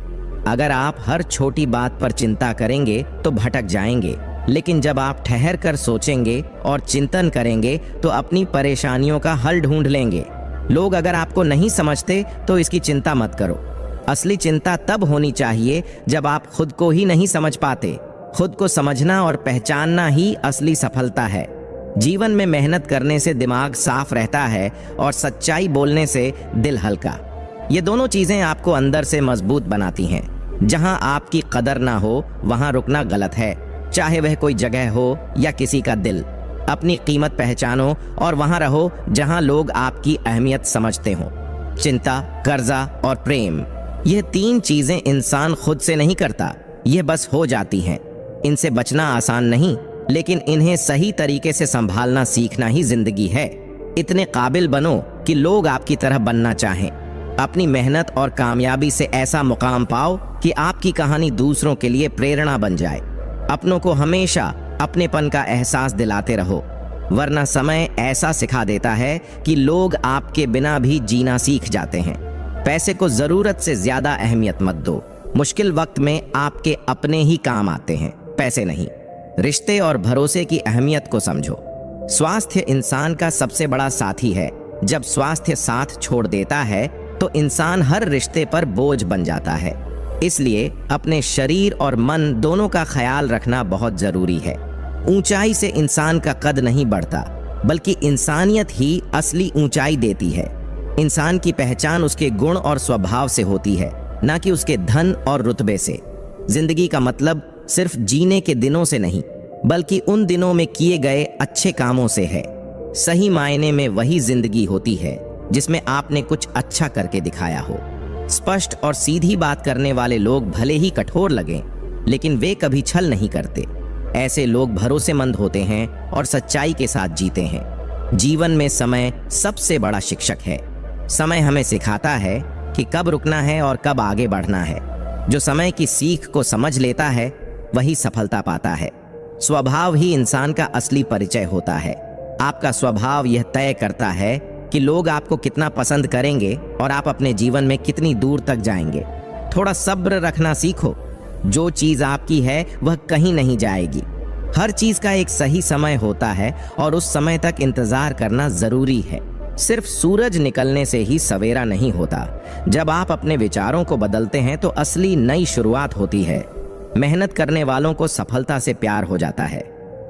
अगर आप हर छोटी बात पर चिंता करेंगे तो भटक जाएंगे, लेकिन जब आप ठहर कर सोचेंगे और चिंतन करेंगे तो अपनी परेशानियों का हल ढूंढ लेंगे। लोग अगर आपको नहीं समझते तो इसकी चिंता मत करो। असली चिंता तब होनी चाहिए जब आप खुद को ही नहीं समझ पाते। खुद को समझना और पहचानना ही असली सफलता है। जीवन में मेहनत करने से दिमाग साफ रहता है और सच्चाई बोलने से दिल हल्का। ये दोनों चीजें आपको अंदर से मजबूत बनाती हैं। जहां आपकी कदर ना हो वहां रुकना गलत है, चाहे वह कोई जगह हो या किसी का दिल। अपनी कीमत पहचानो और वहां रहो जहां लोग आपकी अहमियत समझते हों। चिंता, कर्जा और प्रेम, यह तीन चीजें इंसान खुद से नहीं करता, यह बस हो जाती हैं। इनसे बचना आसान नहीं, लेकिन इन्हें सही तरीके से संभालना सीखना ही जिंदगी है। इतने काबिल बनो कि लोग आपकी तरह बनना चाहें। अपनी मेहनत और कामयाबी से ऐसा मुकाम पाओ कि आपकी कहानी दूसरों के लिए प्रेरणा बन जाए। अपनों को हमेशा अपनेपन का एहसास दिलाते रहो, वरना समय ऐसा सिखा देता है कि लोग आपके बिना भी जीना सीख जाते हैं। पैसे को जरूरत से ज्यादा अहमियत मत दो। मुश्किल वक्त में आपके अपने ही काम आते हैं, पैसे नहीं। रिश्ते और भरोसे की अहमियत को समझो। स्वास्थ्य इंसान का सबसे बड़ा साथी है। जब स्वास्थ्य साथ छोड़ देता है तो इंसान हर रिश्ते पर बोझ बन जाता है। इसलिए अपने शरीर और मन दोनों का ख्याल रखना बहुत जरूरी है। ऊंचाई से इंसान का कद नहीं बढ़ता, बल्कि इंसानियत ही असली ऊंचाई देती है। इंसान की पहचान उसके गुण और स्वभाव से होती है, ना कि उसके धन और रुतबे से। जिंदगी का मतलब सिर्फ जीने के दिनों से नहीं, बल्कि उन दिनों में किए गए अच्छे कामों से है। सही मायने में वही जिंदगी होती है जिसमें आपने कुछ अच्छा करके दिखाया हो। स्पष्ट और सीधी बात करने वाले लोग भले ही कठोर लगें, लेकिन वे कभी छल नहीं करते। ऐसे लोग भरोसेमंद होते हैं और सच्चाई के साथ जीते हैं। जीवन में समय सबसे बड़ा शिक्षक है। समय हमें सिखाता है कि कब रुकना है और कब आगे बढ़ना है। जो समय की सीख को समझ लेता है वही सफलता पाता है। स्वभाव ही इंसान का असली परिचय होता है। आपका स्वभाव यह तय करता है कि लोग आपको कितना पसंद करेंगे और आप अपने जीवन में कितनी दूर तक जाएंगे। थोड़ा सब्र रखना सीखो। जो चीज आपकी है वह कहीं नहीं जाएगी। हर चीज का एक सही समय होता है और उस समय तक इंतजार करना जरूरी है। सिर्फ सूरज निकलने से ही सवेरा नहीं होता। जब आप अपने विचारों को बदलते हैं तो असली नई शुरुआत होती है। मेहनत करने वालों को सफलता से प्यार हो जाता है।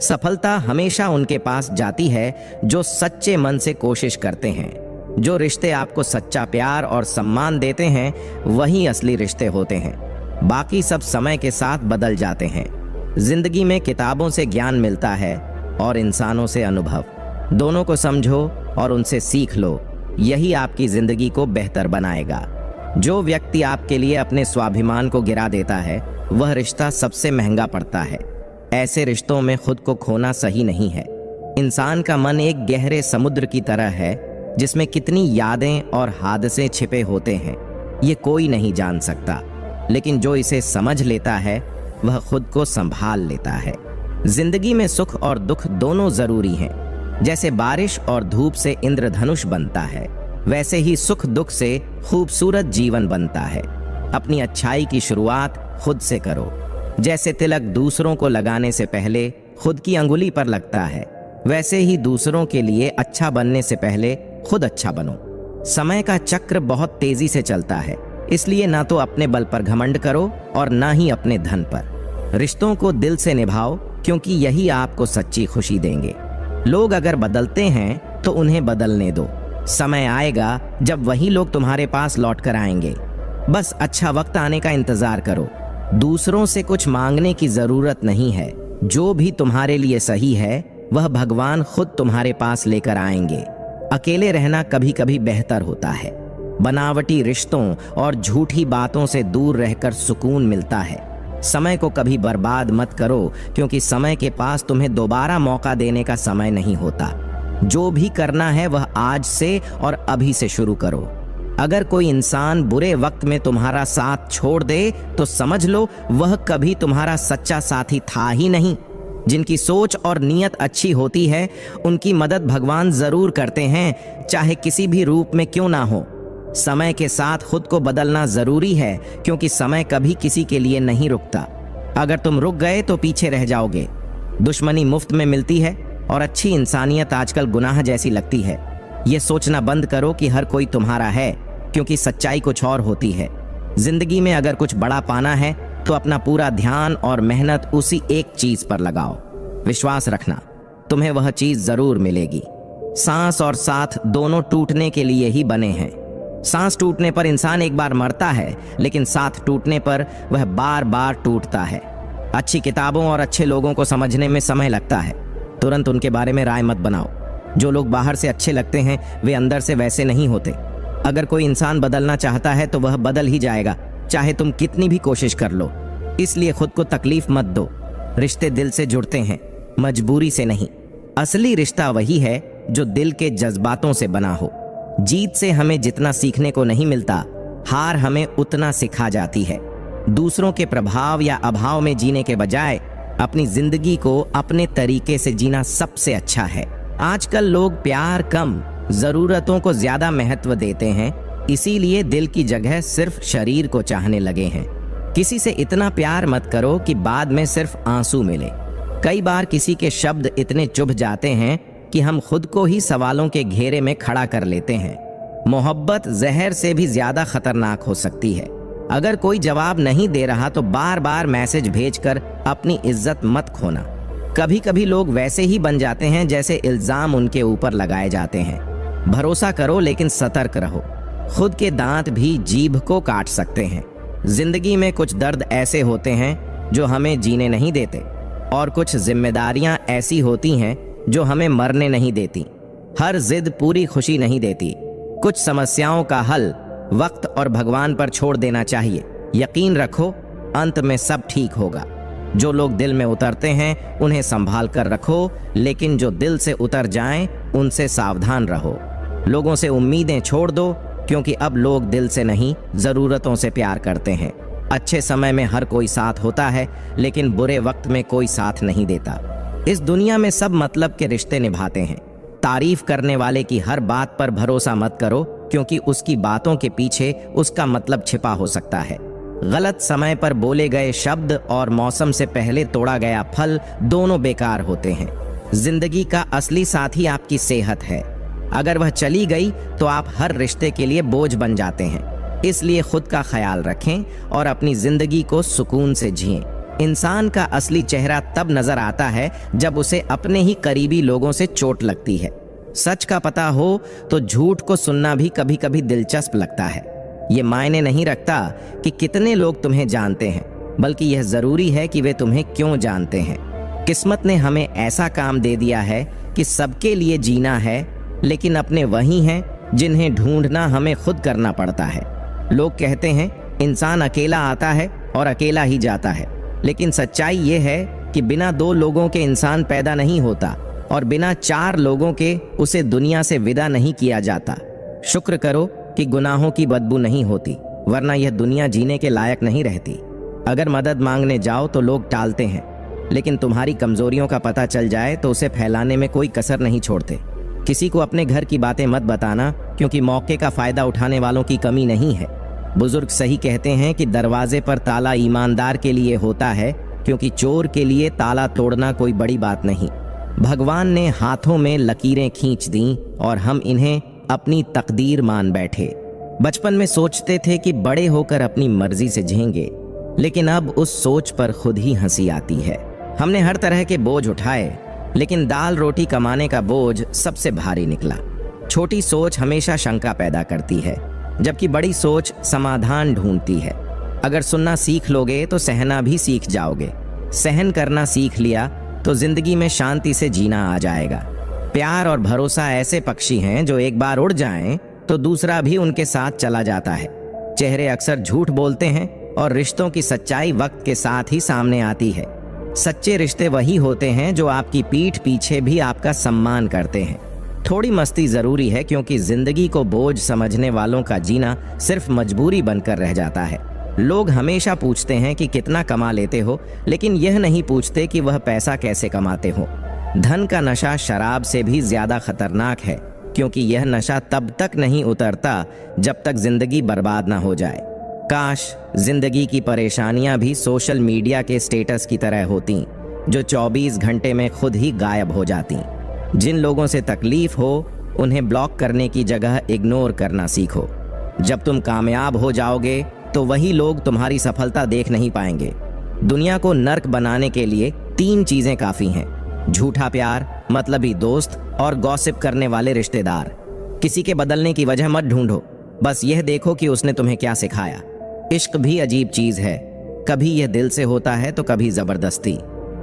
सफलता हमेशा उनके पास जाती है जो सच्चे मन से कोशिश करते हैं। जो रिश्ते आपको सच्चा प्यार और सम्मान देते हैं वही असली रिश्ते होते हैं। बाकी सब समय के साथ बदल जाते हैं। जिंदगी में किताबों से ज्ञान मिलता है और इंसानों से अनुभव। दोनों को समझो और उनसे सीख लो। यही आपकी जिंदगी को बेहतर बनाएगा। जो व्यक्ति आपके लिए अपने स्वाभिमान को गिरा देता है वह रिश्ता सबसे महंगा पड़ता है। ऐसे रिश्तों में खुद को खोना सही नहीं है। इंसान का मन एक गहरे समुद्र की तरह है जिसमें कितनी यादें और हादसे छिपे होते हैं ये कोई नहीं जान सकता, लेकिन जो इसे समझ लेता है वह खुद को संभाल लेता है। जिंदगी में सुख और दुख दोनों जरूरी हैं। जैसे बारिश और धूप से इंद्रधनुष बनता है, वैसे ही सुख दुख से खूबसूरत जीवन बनता है। अपनी अच्छाई की शुरुआत खुद से करो। जैसे तिलक दूसरों को लगाने से पहले खुद की अंगुली पर लगता है, वैसे ही दूसरों के लिए अच्छा बनने से पहले खुद अच्छा बनो। समय का चक्र बहुत तेजी से चलता है, इसलिए ना तो अपने बल पर घमंड करो और ना ही अपने धन पर। रिश्तों को दिल से निभाओ, क्योंकि यही आपको सच्ची खुशी देंगे। लोग अगर बदलते हैं तो उन्हें बदलने दो। समय आएगा जब वही लोग तुम्हारे पास लौट कर आएंगे। बस अच्छा वक्त आने का इंतजार करो। दूसरों से कुछ मांगने की जरूरत नहीं है। जो भी तुम्हारे लिए सही है वह भगवान खुद तुम्हारे पास लेकर आएंगे। अकेले रहना कभी कभी बेहतर होता है। बनावटी रिश्तों और झूठी बातों से दूर रहकर सुकून मिलता है। समय को कभी बर्बाद मत करो, क्योंकि समय के पास तुम्हें दोबारा मौका देने का समय नहीं होता। जो भी करना है वह आज से और अभी से शुरू करो। अगर कोई इंसान बुरे वक्त में तुम्हारा साथ छोड़ दे तो समझ लो वह कभी तुम्हारा सच्चा साथी था ही नहीं। जिनकी सोच और नीयत अच्छी होती है उनकी मदद भगवान जरूर करते हैं, चाहे किसी भी रूप में क्यों ना हो। समय के साथ खुद को बदलना जरूरी है, क्योंकि समय कभी किसी के लिए नहीं रुकता। अगर तुम रुक गए तो पीछे रह जाओगे। दुश्मनी मुफ्त में मिलती है और अच्छी इंसानियत आजकल गुनाह जैसी लगती है। ये सोचना बंद करो कि हर कोई तुम्हारा है, क्योंकि सच्चाई कुछ और होती है। जिंदगी में अगर कुछ बड़ा पाना है तो अपना पूरा ध्यान और मेहनत उसी एक चीज पर लगाओ। विश्वास रखना, तुम्हें वह चीज जरूर मिलेगी। सांस और साथ दोनों टूटने के लिए ही बने हैं। सांस टूटने पर इंसान एक बार मरता है, लेकिन साथ टूटने पर वह बार बार टूटता है। अच्छी किताबों और अच्छे लोगों को समझने में समय लगता है। तुरंत उनके बारे में राय मत बनाओ। जो लोग बाहर से अच्छे लगते हैं वे अंदर से वैसे नहीं होते। अगर कोई इंसान बदलना चाहता है तो वह बदल ही जाएगा, चाहे तुम कितनी भी कोशिश कर लो। इसलिए खुद को तकलीफ मत दो। रिश्ते दिल से जुड़ते हैं, मजबूरी से नहीं। असली रिश्ता वही है जो दिल के जज्बातों से बना हो। जीत से हमें जितना सीखने को नहीं मिलता, हार हमें उतना सिखा जाती है। दूसरों के प्रभाव या अभाव में जीने के बजाय अपनी जिंदगी को अपने तरीके से जीना सबसे अच्छा है। आजकल लोग प्यार कम, जरूरतों को ज्यादा महत्व देते हैं, इसीलिए दिल की जगह सिर्फ शरीर को चाहने लगे हैं। किसी से इतना प्यार मत करो कि बाद में सिर्फ आंसू मिले। कई बार किसी के शब्द इतने चुभ जाते हैं कि हम खुद को ही सवालों के घेरे में खड़ा कर लेते हैं। मोहब्बत जहर से भी ज्यादा खतरनाक हो सकती है। अगर कोई जवाब नहीं दे रहा तो बार बार मैसेज भेजकर अपनी इज्जत मत खोना। कभी कभी लोग वैसे ही बन जाते हैं जैसे इल्जाम उनके ऊपर लगाए जाते हैं। भरोसा करो लेकिन सतर्क रहो। खुद के दांत भी जीभ को काट सकते हैं। जिंदगी में कुछ दर्द ऐसे होते हैं जो हमें जीने नहीं देते, और कुछ जिम्मेदारियां ऐसी होती हैं जो हमें मरने नहीं देती। हर जिद पूरी खुशी नहीं देती। कुछ समस्याओं का हल वक्त और भगवान पर छोड़ देना चाहिए। यकीन रखो, अंत में सब ठीक होगा। जो लोग दिल में उतरते हैं उन्हें संभाल कर रखो, लेकिन जो दिल से उतर जाएं उनसे सावधान रहो। लोगों से उम्मीदें छोड़ दो, क्योंकि अब लोग दिल से नहीं, जरूरतों से प्यार करते हैं। अच्छे समय में हर कोई साथ होता है, लेकिन बुरे वक्त में कोई साथ नहीं देता। इस दुनिया में सब मतलब के रिश्ते निभाते हैं। तारीफ करने वाले की हर बात पर भरोसा मत करो, क्योंकि उसकी बातों के पीछे उसका मतलब छिपा हो सकता है। गलत समय पर बोले गए शब्द और मौसम से पहले तोड़ा गया फल दोनों बेकार होते हैं। जिंदगी का असली साथी आपकी सेहत है। अगर वह चली गई तो आप हर रिश्ते के लिए बोझ बन जाते हैं। इसलिए खुद का ख्याल रखें और अपनी जिंदगी को सुकून से जिएं। इंसान का असली चेहरा तब नजर आता है जब उसे अपने ही करीबी लोगों से चोट लगती है। सच का पता हो तो झूठ को सुनना भी कभी कभी दिलचस्प लगता है। ये मायने नहीं रखता कि कितने लोग तुम्हें जानते हैं, बल्कि यह जरूरी है कि वे तुम्हें क्यों जानते हैं। किस्मत ने हमें ऐसा काम दे दिया है कि सबके लिए जीना है, लेकिन अपने वही हैं जिन्हें ढूंढना हमें खुद करना पड़ता है। लोग कहते हैं इंसान अकेला आता है और अकेला ही जाता है, लेकिन सच्चाई ये है कि बिना 2 लोगों के इंसान पैदा नहीं होता, और बिना 4 लोगों के उसे दुनिया से विदा नहीं किया जाता। शुक्र करो कि गुनाहों की बदबू नहीं होती, वरना यह दुनिया जीने के लायक नहीं रहती। अगर मदद मांगने जाओ तो लोग टालते हैं, लेकिन तुम्हारी कमजोरियों का पता चल जाए तो उसे फैलाने में कोई कसर नहीं छोड़ते। किसी को अपने घर की बातें मत बताना, क्योंकि मौके का फायदा उठाने वालों की कमी नहीं है। बुजुर्ग सही कहते हैं कि दरवाजे पर ताला ईमानदार के लिए होता है, क्योंकि चोर के लिए ताला तोड़ना कोई बड़ी बात नहीं। भगवान ने हाथों में लकीरें खींच दी और हम इन्हें अपनी तकदीर मान बैठे। बचपन में सोचते थे कि बड़े होकर अपनी मर्जी से जिएंगे, लेकिन अब उस सोच पर खुद ही हंसी आती है। हमने हर तरह के बोझ उठाए, लेकिन दाल रोटी कमाने का बोझ सबसे भारी निकला। छोटी सोच हमेशा शंका पैदा करती है, जबकि बड़ी सोच समाधान ढूंढती है। अगर सुनना सीख लोगे तो सहना भी सीख जाओगे। सहन करना सीख लिया तो जिंदगी में शांति से जीना आ जाएगा। प्यार और भरोसा ऐसे पक्षी हैं जो एक बार उड़ जाएं तो दूसरा भी उनके साथ चला जाता है। चेहरे अक्सर झूठ बोलते हैं और रिश्तों की सच्चाई वक्त के साथ ही सामने आती है। सच्चे रिश्ते वही होते हैं जो आपकी पीठ पीछे भी आपका सम्मान करते हैं। थोड़ी मस्ती जरूरी है, क्योंकि जिंदगी को बोझ समझने वालों का जीना सिर्फ मजबूरी बनकर रह जाता है। लोग हमेशा पूछते हैं कि कितना कमा लेते हो, लेकिन यह नहीं पूछते कि वह पैसा कैसे कमाते हो। धन का नशा शराब से भी ज्यादा खतरनाक है, क्योंकि यह नशा तब तक नहीं उतरता जब तक जिंदगी बर्बाद ना हो जाए। काश जिंदगी की परेशानियां भी सोशल मीडिया के स्टेटस की तरह होती, जो 24 घंटे में खुद ही गायब हो जाती। जिन लोगों से तकलीफ हो उन्हें ब्लॉक करने की जगह इग्नोर करना सीखो। जब तुम कामयाब हो जाओगे तो वही लोग तुम्हारी सफलता देख नहीं पाएंगे। दुनिया को नर्क बनाने के लिए 3 चीजें काफी हैं: झूठा प्यार, मतलबी दोस्त और गॉसिप करने वाले रिश्तेदार। किसी के बदलने की वजह मत ढूंढो, बस यह देखो कि उसने तुम्हें क्या सिखाया। इश्क भी अजीब चीज है, कभी यह दिल से होता है तो कभी जबरदस्ती।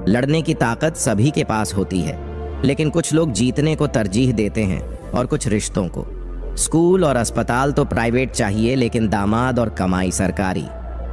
लड़ने की ताकत सभी के पास होती है, लेकिन कुछ लोग जीतने को तरजीह देते हैं और कुछ रिश्तों को। स्कूल और अस्पताल तो प्राइवेट चाहिए, लेकिन दामाद और कमाई सरकारी।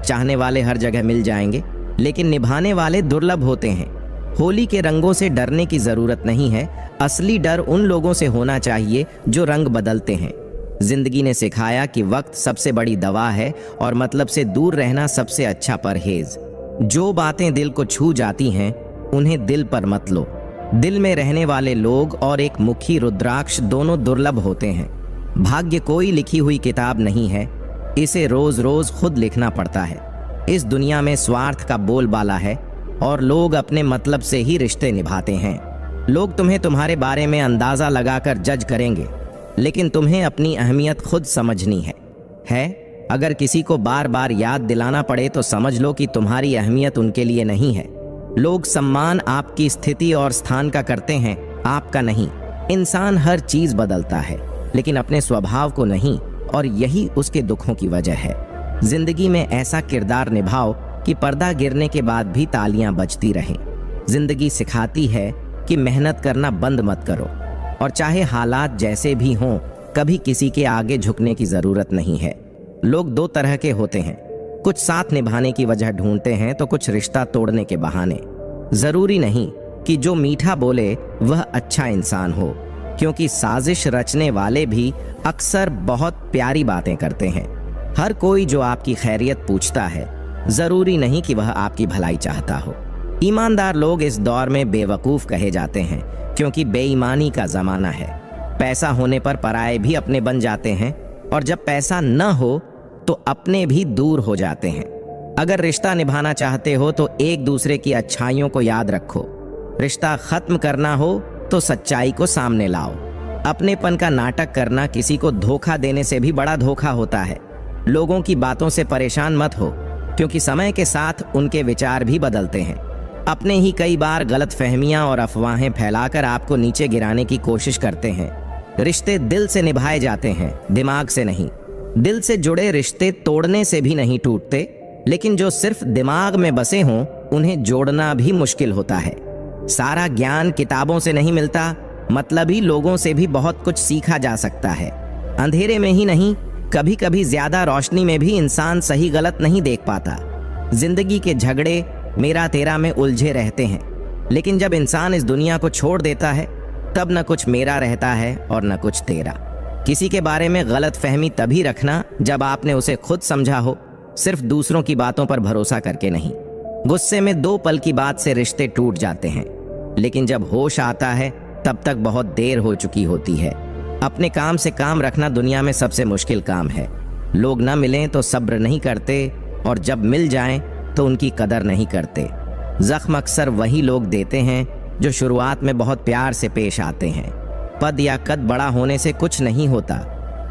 चाहने वाले हर जगह मिल जाएंगे, लेकिन निभाने वाले दुर्लभ होते हैं। होली के रंगों से डरने की जरूरत नहीं है, असली डर उन लोगों से होना चाहिए जो रंग बदलते हैं। जिंदगी ने सिखाया कि वक्त सबसे बड़ी दवा है और मतलब से दूर रहना सबसे अच्छा परहेज। जो बातें दिल को छू जाती हैं उन्हें दिल पर मत लो। दिल में रहने वाले लोग और एक मुखी रुद्राक्ष दोनों दुर्लभ होते हैं। भाग्य कोई लिखी हुई किताब नहीं है, इसे रोज रोज खुद लिखना पड़ता है। इस दुनिया में स्वार्थ का बोलबाला है और लोग अपने मतलब से ही रिश्ते निभाते हैं। लोग तुम्हें तुम्हारे बारे में अंदाजा लगाकर जज करेंगे, लेकिन तुम्हें अपनी अहमियत खुद समझनी है। अगर किसी को बार बार याद दिलाना पड़े तो समझ लो कि तुम्हारी अहमियत उनके लिए नहीं है। लोग सम्मान आपकी स्थिति और स्थान का करते हैं, आपका नहीं। इंसान हर चीज बदलता है, लेकिन अपने स्वभाव को नहीं, और यही उसके दुखों की वजह है। जिंदगी में ऐसा किरदार निभाओ कि पर्दा गिरने के बाद भी तालियां बजती रहें। जिंदगी सिखाती है कि मेहनत करना बंद मत करो, और चाहे हालात जैसे भी हों, कभी किसी के आगे झुकने की जरूरत नहीं है। लोग 2 तरह के होते हैं, कुछ साथ निभाने की वजह ढूंढते हैं तो कुछ रिश्ता तोड़ने के बहाने। जरूरी नहीं कि जो मीठा बोले वह अच्छा इंसान हो, क्योंकि साजिश रचने वाले भी अक्सर बहुत प्यारी बातें करते हैं। हर कोई जो आपकी खैरियत पूछता है, जरूरी नहीं कि वह आपकी भलाई चाहता हो। ईमानदार लोग इस दौर में बेवकूफ कहे जाते हैं, क्योंकि बेईमानी का जमाना है। पैसा होने पर पराये भी अपने बन जाते हैं, और जब पैसा न हो तो अपने भी दूर हो जाते हैं। अगर रिश्ता निभाना चाहते हो तो एक दूसरे की अच्छाइयों को याद रखो। रिश्ता खत्म करना हो तो सच्चाई को सामने लाओ। अपनेपन का नाटक करना किसी को धोखा देने से भी बड़ा धोखा होता है। लोगों की बातों से परेशान मत हो, क्योंकि समय के साथ उनके विचार भी बदलते हैं। अपने ही कई बार गलत फहमियां और अफवाहें फैलाकर आपको नीचे गिराने की कोशिश करते हैं। रिश्ते दिल से निभाए जाते हैं, दिमाग से नहीं। दिल से जुड़े रिश्ते तोड़ने से भी नहीं टूटते, लेकिन जो सिर्फ दिमाग में बसे हों उन्हें जोड़ना भी मुश्किल होता है। सारा ज्ञान किताबों से नहीं मिलता, मतलबी लोगों से भी बहुत कुछ सीखा जा सकता है। अंधेरे में ही नहीं, कभी कभी ज्यादा रोशनी में भी इंसान सही गलत नहीं देख पाता। जिंदगी के झगड़े मेरा तेरा में उलझे रहते हैं, लेकिन जब इंसान इस दुनिया को छोड़ देता है तब न कुछ मेरा रहता है और न कुछ तेरा। किसी के बारे में गलत फहमी तभी रखना जब आपने उसे खुद समझा हो, सिर्फ दूसरों की बातों पर भरोसा करके नहीं। गुस्से में 2 पल की बात से रिश्ते टूट जाते हैं, लेकिन जब होश आता है तब तक बहुत देर हो चुकी होती है। अपने काम से काम रखना दुनिया में सबसे मुश्किल काम है। लोग न मिलें तो सब्र नहीं करते, और जब मिल जाएं तो उनकी कदर नहीं करते। जख्म अक्सर वही लोग देते हैं जो शुरुआत में बहुत प्यार से पेश आते हैं। पद या कद बड़ा होने से कुछ नहीं होता,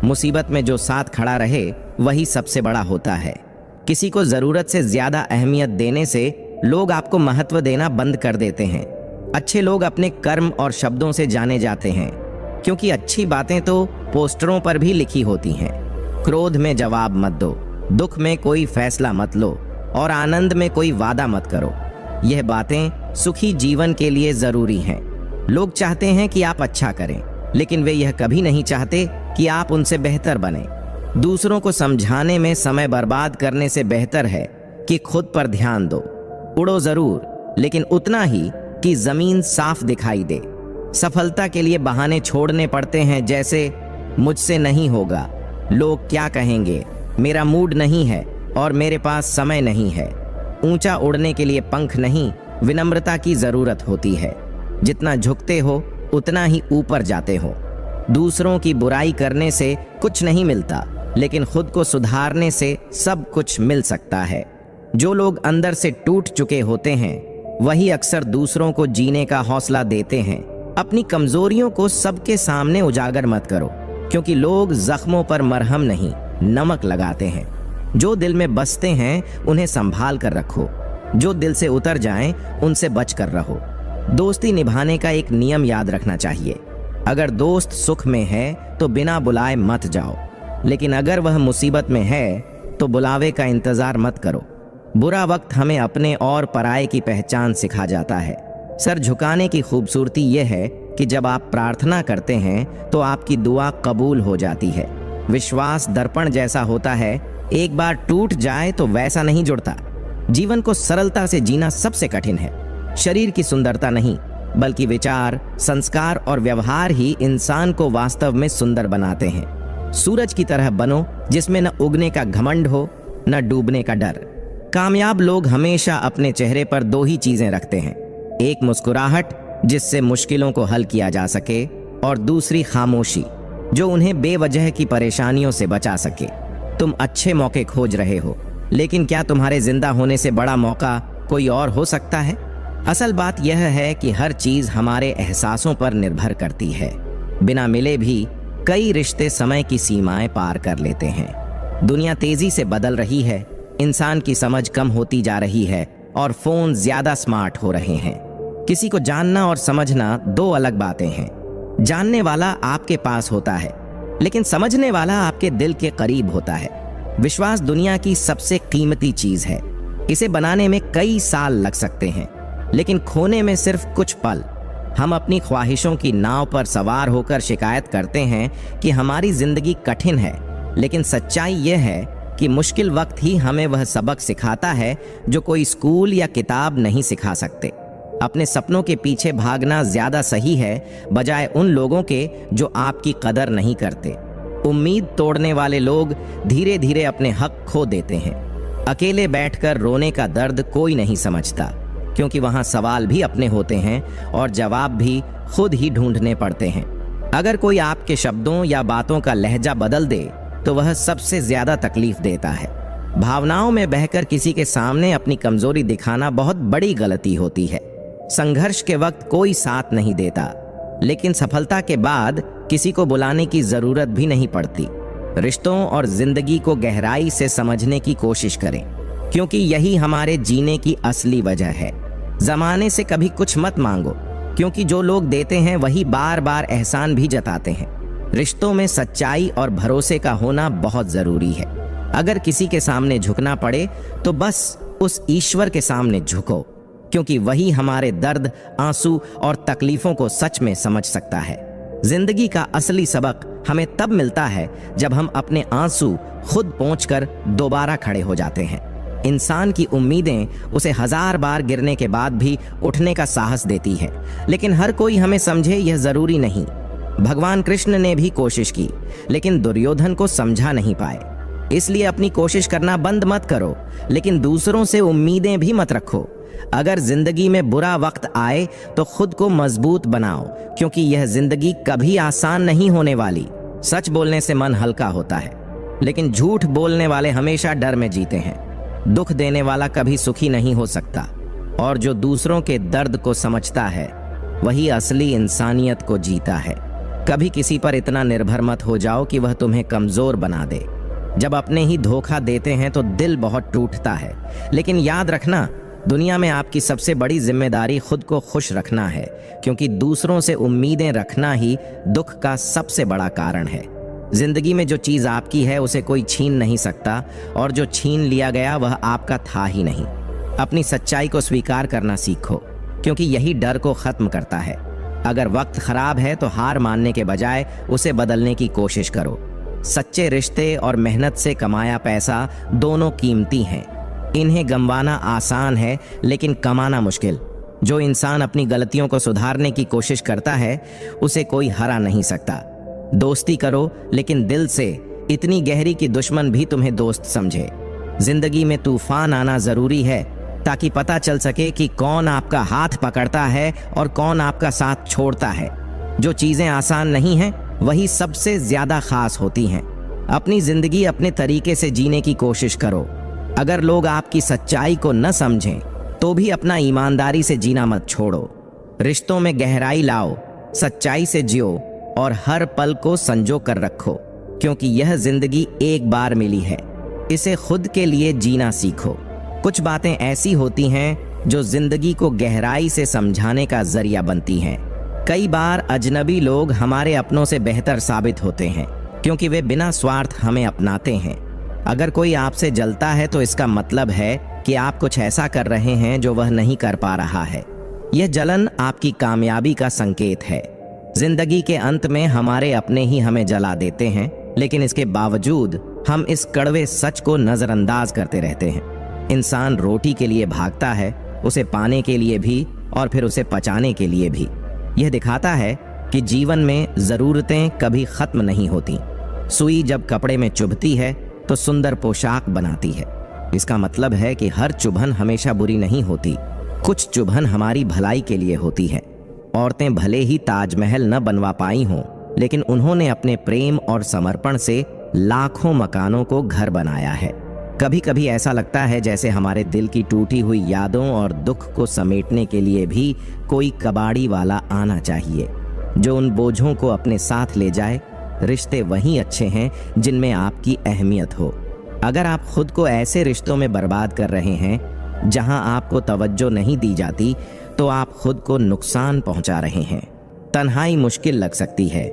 मुसीबत में जो साथ खड़ा रहे वही सबसे बड़ा होता है। किसी को जरूरत से ज्यादा अहमियत देने से लोग आपको महत्व देना बंद कर देते हैं। अच्छे लोग अपने कर्म और शब्दों से जाने जाते हैं, क्योंकि अच्छी बातें तो पोस्टरों पर भी लिखी होती हैं। क्रोध में जवाब मत दो, दुख में कोई फैसला मत लो और आनंद में कोई वादा मत करो। यह बातें सुखी जीवन के लिए जरूरी हैं। लोग चाहते हैं कि आप अच्छा करें, लेकिन वे यह कभी नहीं चाहते कि आप उनसे बेहतर बने। दूसरों को समझाने में समय बर्बाद करने से बेहतर है कि खुद पर ध्यान दो। उड़ो जरूर, लेकिन उतना ही कि जमीन साफ दिखाई दे। सफलता के लिए बहाने छोड़ने पड़ते हैं, जैसे मुझसे नहीं होगा, लोग क्या कहेंगे, मेरा मूड नहीं है और मेरे पास समय नहीं है। ऊंचा उड़ने के लिए पंख नहीं, विनम्रता की जरूरत होती है। जितना झुकते हो उतना ही ऊपर जाते हो। दूसरों की बुराई करने से कुछ नहीं मिलता, लेकिन खुद को सुधारने से सब कुछ मिल सकता है। जो लोग अंदर से टूट चुके होते हैं वही अक्सर दूसरों को जीने का हौसला देते हैं। अपनी कमजोरियों को सबके सामने उजागर मत करो, क्योंकि लोग जख्मों पर मरहम नहीं, नमक लगाते हैं। जो दिल में बसते हैं उन्हें संभाल कर रखो, जो दिल से उतर जाएं उनसे बच कर रहो। दोस्ती निभाने का एक नियम याद रखना चाहिए। अगर दोस्त सुख में है तो बिना बुलाए मत जाओ, लेकिन अगर वह मुसीबत में है तो बुलावे का इंतजार मत करो। बुरा वक्त हमें अपने और पराये की पहचान सिखा जाता है। सर झुकाने की खूबसूरती यह है कि जब आप प्रार्थना करते हैं तो आपकी दुआ कबूल हो जाती है। विश्वास दर्पण जैसा होता है, एक बार टूट जाए तो वैसा नहीं जुड़ता। जीवन को सरलता से जीना सबसे कठिन है। शरीर की सुंदरता नहीं, बल्कि विचार, संस्कार और व्यवहार ही इंसान को वास्तव में सुंदर बनाते हैं। सूरज की तरह बनो, जिसमें न उगने का घमंड हो न डूबने का डर। कामयाब लोग हमेशा अपने चेहरे पर दो ही चीजें रखते हैं, एक मुस्कुराहट जिससे मुश्किलों को हल किया जा सके, और दूसरी खामोशी जो उन्हें बेवजह की परेशानियों से बचा सके। तुम अच्छे मौके खोज रहे हो, लेकिन क्या तुम्हारे जिंदा होने से बड़ा मौका कोई और हो सकता है? असल बात यह है कि हर चीज हमारे एहसासों पर निर्भर करती है। बिना मिले भी कई रिश्ते समय की सीमाएं पार कर लेते हैं। दुनिया तेजी से बदल रही है, इंसान की समझ कम होती जा रही है और फोन ज्यादा स्मार्ट हो रहे हैं। किसी को जानना और समझना दो अलग बातें हैं। जानने वाला आपके पास होता है, लेकिन समझने वाला आपके दिल के करीब होता है। विश्वास दुनिया की सबसे कीमती चीज है। इसे बनाने में कई साल लग सकते हैं, लेकिन खोने में सिर्फ कुछ पल। हम अपनी ख्वाहिशों की नाव पर सवार होकर शिकायत करते हैं कि हमारी जिंदगी कठिन है, लेकिन सच्चाई यह है कि मुश्किल वक्त ही हमें वह सबक सिखाता है जो कोई स्कूल या किताब नहीं सिखा सकते। अपने सपनों के पीछे भागना ज्यादा सही है, बजाय उन लोगों के जो आपकी कदर नहीं करते। उम्मीद तोड़ने वाले लोग धीरे धीरे अपने हक खो देते हैं। अकेले बैठकर रोने का दर्द कोई नहीं समझता, क्योंकि वहां सवाल भी अपने होते हैं और जवाब भी खुद ही ढूंढने पड़ते हैं। अगर कोई आपके शब्दों या बातों का लहजा बदल दे तो वह सबसे ज्यादा तकलीफ देता है। भावनाओं में बहकर किसी के सामने अपनी कमजोरी दिखाना बहुत बड़ी गलती होती है। संघर्ष के वक्त कोई साथ नहीं देता, लेकिन सफलता के बाद किसी को बुलाने की जरूरत भी नहीं पड़ती। रिश्तों और जिंदगी को गहराई से समझने की कोशिश करें, क्योंकि यही हमारे जीने की असली वजह है। जमाने से कभी कुछ मत मांगो, क्योंकि जो लोग देते हैं वही बार बार एहसान भी जताते हैं। रिश्तों में सच्चाई और भरोसे का होना बहुत जरूरी है। अगर किसी के सामने झुकना पड़े तो बस उस ईश्वर के सामने झुको, क्योंकि वही हमारे दर्द, आंसू और तकलीफों को सच में समझ सकता है। जिंदगी का असली सबक हमें तब मिलता है जब हम अपने आंसू खुद पोंछकर दोबारा खड़े हो जाते हैं। इंसान की उम्मीदें उसे 1000 बार गिरने के बाद भी उठने का साहस देती है, लेकिन हर कोई हमें समझे यह जरूरी नहीं। भगवान कृष्ण ने भी कोशिश की, लेकिन दुर्योधन को समझा नहीं पाए। इसलिए अपनी कोशिश करना बंद मत करो, लेकिन दूसरों से उम्मीदें भी मत रखो। अगर जिंदगी में बुरा वक्त आए तो खुद को मजबूत बनाओ, क्योंकि यह जिंदगी कभी आसान नहीं होने वाली। सच बोलने से मन हल्का होता है, लेकिन झूठ बोलने वाले हमेशा डर में जीते हैं। दुख देने वाला कभी सुखी नहीं हो सकता, और जो दूसरों के दर्द को समझता है वही असली इंसानियत को जीता है। कभी किसी पर इतना निर्भर मत हो जाओ कि वह तुम्हें कमजोर बना दे। जब अपने ही धोखा देते हैं तो दिल बहुत टूटता है, लेकिन याद रखना, दुनिया में आपकी सबसे बड़ी जिम्मेदारी खुद को खुश रखना है, क्योंकि दूसरों से उम्मीदें रखना ही दुख का सबसे बड़ा कारण है। जिंदगी में जो चीज आपकी है उसे कोई छीन नहीं सकता, और जो छीन लिया गया वह आपका था ही नहीं। अपनी सच्चाई को स्वीकार करना सीखो, क्योंकि यही डर को खत्म करता है। अगर वक्त खराब है तो हार मानने के बजाय उसे बदलने की कोशिश करो। सच्चे रिश्ते और मेहनत से कमाया पैसा दोनों कीमती हैं। इन्हें गंवाना आसान है, लेकिन कमाना मुश्किल। जो इंसान अपनी गलतियों को सुधारने की कोशिश करता है उसे कोई हरा नहीं सकता। दोस्ती करो, लेकिन दिल से, इतनी गहरी कि दुश्मन भी तुम्हें दोस्त समझे। जिंदगी में तूफान आना जरूरी है, ताकि पता चल सके कि कौन आपका हाथ पकड़ता है और कौन आपका साथ छोड़ता है। जो चीजें आसान नहीं हैं वही सबसे ज्यादा खास होती हैं। अपनी जिंदगी अपने तरीके से जीने की कोशिश करो। अगर लोग आपकी सच्चाई को न समझें तो भी अपना ईमानदारी से जीना मत छोड़ो। रिश्तों में गहराई लाओ, सच्चाई से जियो और हर पल को संजो कर रखो, क्योंकि यह जिंदगी एक बार मिली है। इसे खुद के लिए जीना सीखो। कुछ बातें ऐसी होती हैं जो जिंदगी को गहराई से समझाने का जरिया बनती हैं। कई बार अजनबी लोग हमारे अपनों से बेहतर साबित होते हैं, क्योंकि वे बिना स्वार्थ हमें अपनाते हैं। अगर कोई आपसे जलता है तो इसका मतलब है कि आप कुछ ऐसा कर रहे हैं जो वह नहीं कर पा रहा है। यह जलन आपकी कामयाबी का संकेत है। जिंदगी के अंत में हमारे अपने ही हमें जला देते हैं, लेकिन इसके बावजूद हम इस कड़वे सच को नजरअंदाज करते रहते हैं। इंसान रोटी के लिए भागता है, उसे पाने के लिए भी और फिर उसे पचाने के लिए भी। यह दिखाता है कि जीवन में जरूरतें कभी खत्म नहीं होती। सुई जब कपड़े में चुभती है तो सुंदर पोशाक बनाती है। इसका मतलब है कि हर चुभन हमेशा बुरी नहीं होती। कुछ चुभन हमारी भलाई के लिए होती है। औरतें भले ही ताजमहल न बनवा पाई हों, लेकिन उन्होंने अपने प्रेम और समर्पण से लाखों मकानों को घर बनाया है। कभी कभी ऐसा लगता है जैसे हमारे दिल की टूटी हुई यादों और दुख को समेटने के लिए भी कोई कबाड़ी वाला आना चाहिए, जो उन बोझों को अपने साथ ले जाए। रिश्ते वही अच्छे हैं जिनमें आपकी अहमियत हो। अगर आप खुद को ऐसे रिश्तों में बर्बाद कर रहे हैं जहां आपको तवज्जो नहीं दी जाती, तो आप खुद को नुकसान पहुंचा रहे हैं। तन्हाई मुश्किल लग सकती है,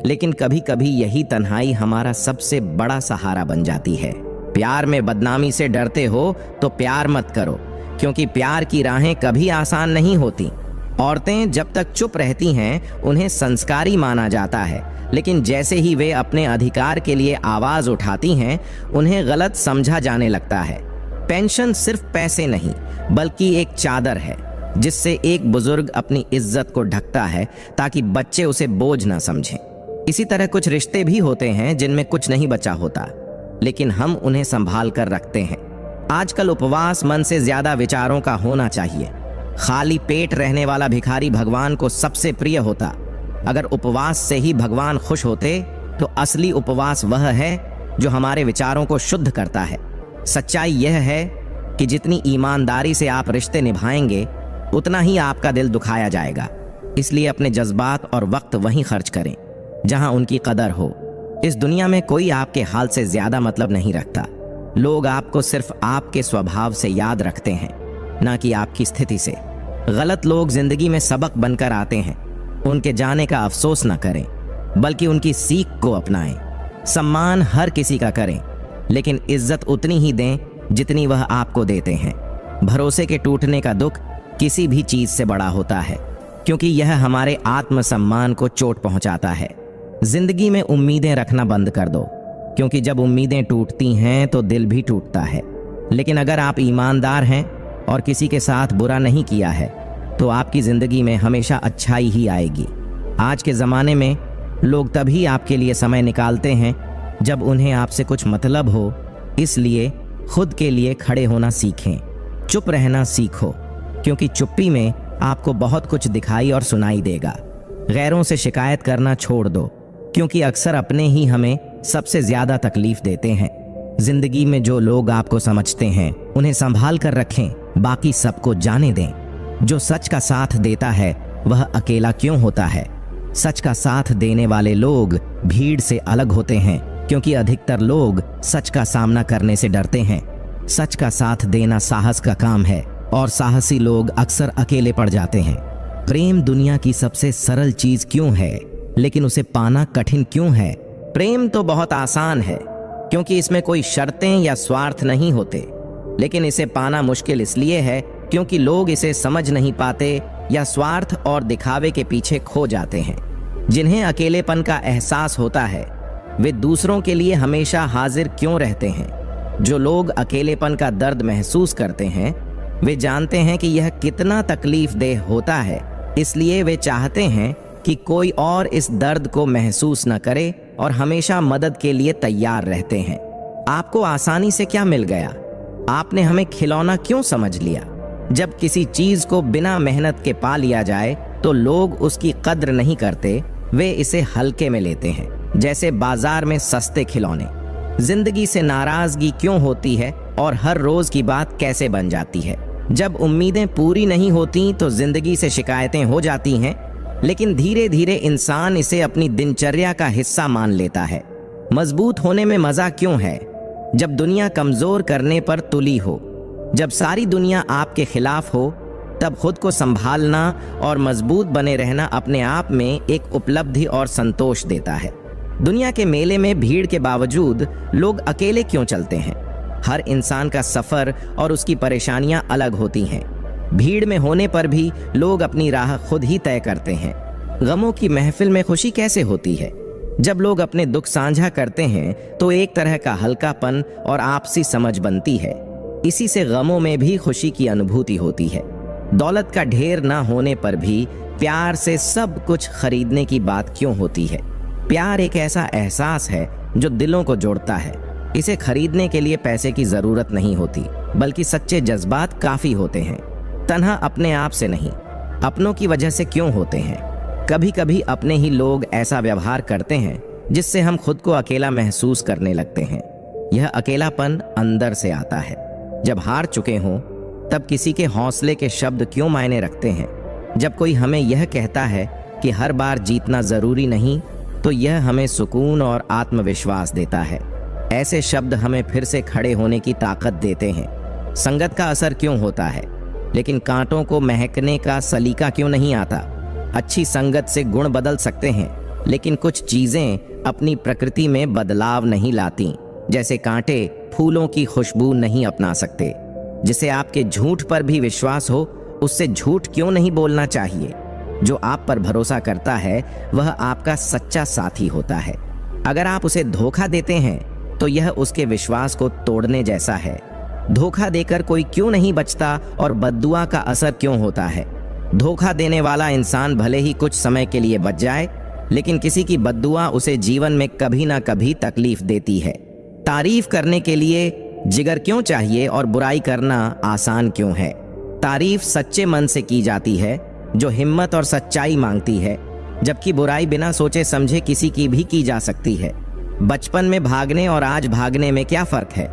लेकिन कभी कभी यही तन्हाई हमारा सबसे बड़ा सहारा बन जाती है। प्यार में बदनामी से डरते हो तो प्यार मत करो, क्योंकि प्यार की राहें कभी आसान नहीं होती। औरतें जब तक चुप रहती हैं उन्हें संस्कारी माना जाता है, लेकिन जैसे ही वे अपने अधिकार के लिए आवाज उठाती हैं उन्हें गलत समझा जाने लगता है। पेंशन सिर्फ पैसे नहीं, बल्कि एक चादर है जिससे एक बुजुर्ग अपनी इज्जत को ढकता है ताकि बच्चे उसे बोझ ना समझें। इसी तरह कुछ रिश्ते भी होते हैं जिनमें कुछ नहीं बचा होता, लेकिन हम उन्हें संभाल कर रखते हैं। आजकल उपवास मन से ज्यादा विचारों का होना चाहिए। खाली पेट रहने वाला भिखारी भगवान को सबसे प्रिय होता। अगर उपवास से ही भगवान खुश होते तो असली उपवास वह है जो हमारे विचारों को शुद्ध करता है। सच्चाई यह है कि जितनी ईमानदारी से आप रिश्ते निभाएंगे उतना ही आपका दिल दुखाया जाएगा। इसलिए अपने जज्बात और वक्त वहीं खर्च करें जहां उनकी कदर हो। इस दुनिया में कोई आपके हाल से ज्यादा मतलब नहीं रखता। लोग आपको सिर्फ आपके स्वभाव से याद रखते हैं, ना कि आपकी स्थिति से। गलत लोग जिंदगी में सबक बनकर आते हैं। उनके जाने का अफसोस न करें, बल्कि उनकी सीख को अपनाएं। सम्मान हर किसी का करें, लेकिन इज्जत उतनी ही दें जितनी वह आपको देते हैं। भरोसे के टूटने का दुख किसी भी चीज से बड़ा होता है, क्योंकि यह हमारे आत्मसम्मान को चोट पहुंचाता है। जिंदगी में उम्मीदें रखना बंद कर दो, क्योंकि जब उम्मीदें टूटती हैं तो दिल भी टूटता है। लेकिन अगर आप ईमानदार हैं और किसी के साथ बुरा नहीं किया है तो आपकी जिंदगी में हमेशा अच्छाई ही आएगी। आज के ज़माने में लोग तभी आपके लिए समय निकालते हैं जब उन्हें आपसे कुछ मतलब हो। इसलिए खुद के लिए खड़े होना सीखें, चुप रहना सीखो, क्योंकि चुप्पी में आपको बहुत कुछ दिखाई और सुनाई देगा। गैरों से शिकायत करना छोड़ दो, क्योंकि अक्सर अपने ही हमें सबसे ज्यादा तकलीफ देते हैं। जिंदगी में जो लोग आपको समझते हैं उन्हें संभाल कर रखें, बाकी सबको जाने दें। जो सच का साथ देता है वह अकेला क्यों होता है? सच का साथ देने वाले लोग भीड़ से अलग होते हैं, क्योंकि अधिकतर लोग सच का सामना करने से डरते हैं। सच का साथ देना साहस का काम है और साहसी लोग अक्सर अकेले पड़ जाते हैं। प्रेम दुनिया की सबसे सरल चीज क्यों है, लेकिन उसे पाना कठिन क्यों है? प्रेम तो बहुत आसान है क्योंकि इसमें कोई शर्तें या स्वार्थ नहीं होते, लेकिन इसे पाना मुश्किल इसलिए है क्योंकि लोग इसे समझ नहीं पाते या स्वार्थ और दिखावे के पीछे खो जाते हैं। जिन्हें अकेलेपन का एहसास होता है वे दूसरों के लिए हमेशा हाजिर क्यों रहते हैं? जो लोग अकेलेपन का दर्द महसूस करते हैं वे जानते हैं कि यह कितना तकलीफदेह होता है, इसलिए वे चाहते हैं कि कोई और इस दर्द को महसूस न करे और हमेशा मदद के लिए तैयार रहते हैं। आपको आसानी से क्या मिल गया? आपने हमें खिलौना क्यों समझ लिया? जब किसी चीज को बिना मेहनत के पा लिया जाए तो लोग उसकी कद्र नहीं करते, वे इसे हल्के में लेते हैं, जैसे बाजार में सस्ते खिलौने। जिंदगी से नाराजगी क्यों होती है और हर रोज की बात कैसे बन जाती है? जब उम्मीदें पूरी नहीं होती तो जिंदगी से शिकायतें हो जाती हैं, लेकिन धीरे धीरे इंसान इसे अपनी दिनचर्या का हिस्सा मान लेता है। मजबूत होने में मजा क्यों है? जब दुनिया कमजोर करने पर तुली हो, जब सारी दुनिया आपके खिलाफ हो, तब खुद को संभालना और मजबूत बने रहना अपने आप में एक उपलब्धि और संतोष देता है। दुनिया के मेले में भीड़ के बावजूद लोग अकेले क्यों चलते हैं? हर इंसान का सफर और उसकी परेशानियां अलग होती हैं। भीड़ में होने पर भी लोग अपनी राह खुद ही तय करते हैं। गमों की महफिल में खुशी कैसे होती है? जब लोग अपने दुख साझा करते हैं तो एक तरह का हल्कापन और आपसी समझ बनती है। इसी से गमों में भी खुशी की अनुभूति होती है। दौलत का ढेर ना होने पर भी प्यार से सब कुछ खरीदने की बात क्यों होती है? प्यार एक ऐसा एहसास है जो दिलों को जोड़ता है। इसे खरीदने के लिए पैसे की जरूरत नहीं होती, बल्कि सच्चे जज्बात काफी होते हैं। तन्हा अपने आप से नहीं, अपनों की वजह से क्यों होते हैं? कभी कभी अपने ही लोग ऐसा व्यवहार करते हैं जिससे हम खुद को अकेला महसूस करने लगते हैं। यह अकेलापन अंदर से आता है। जब हार चुके हों तब किसी के हौसले के शब्द क्यों मायने रखते हैं? जब कोई हमें यह कहता है कि हर बार जीतना जरूरी नहीं, तो यह हमें सुकून और आत्मविश्वास देता है। ऐसे शब्द हमें फिर से खड़े होने की ताकत देते हैं। संगत का असर क्यों होता है, लेकिन कांटों को महकने का सलीका क्यों नहीं आता? अच्छी संगत से गुण बदल सकते हैं, लेकिन कुछ चीजें अपनी प्रकृति में बदलाव नहीं लाती। जैसे कांटे फूलों की खुशबू नहीं अपना सकते। जिसे आपके झूठ पर भी विश्वास हो, उससे झूठ क्यों नहीं बोलना चाहिए? जो आप पर भरोसा करता है वह आपका सच्चा साथी होता है। अगर आप उसे धोखा देते हैं तो यह उसके विश्वास को तोड़ने जैसा है। धोखा देकर कोई क्यों नहीं बचता और बद्दुआ का असर क्यों होता है? धोखा देने वाला इंसान भले ही कुछ समय के लिए बच जाए, लेकिन किसी की बद्दुआ उसे जीवन में कभी ना कभी तकलीफ देती है। तारीफ करने के लिए जिगर क्यों चाहिए और बुराई करना आसान क्यों है? तारीफ सच्चे मन से की जाती है जो हिम्मत और सच्चाई मांगती है, जबकि बुराई बिना सोचे समझे किसी की भी की जा सकती है। बचपन में भागने और आज भागने में क्या फर्क है?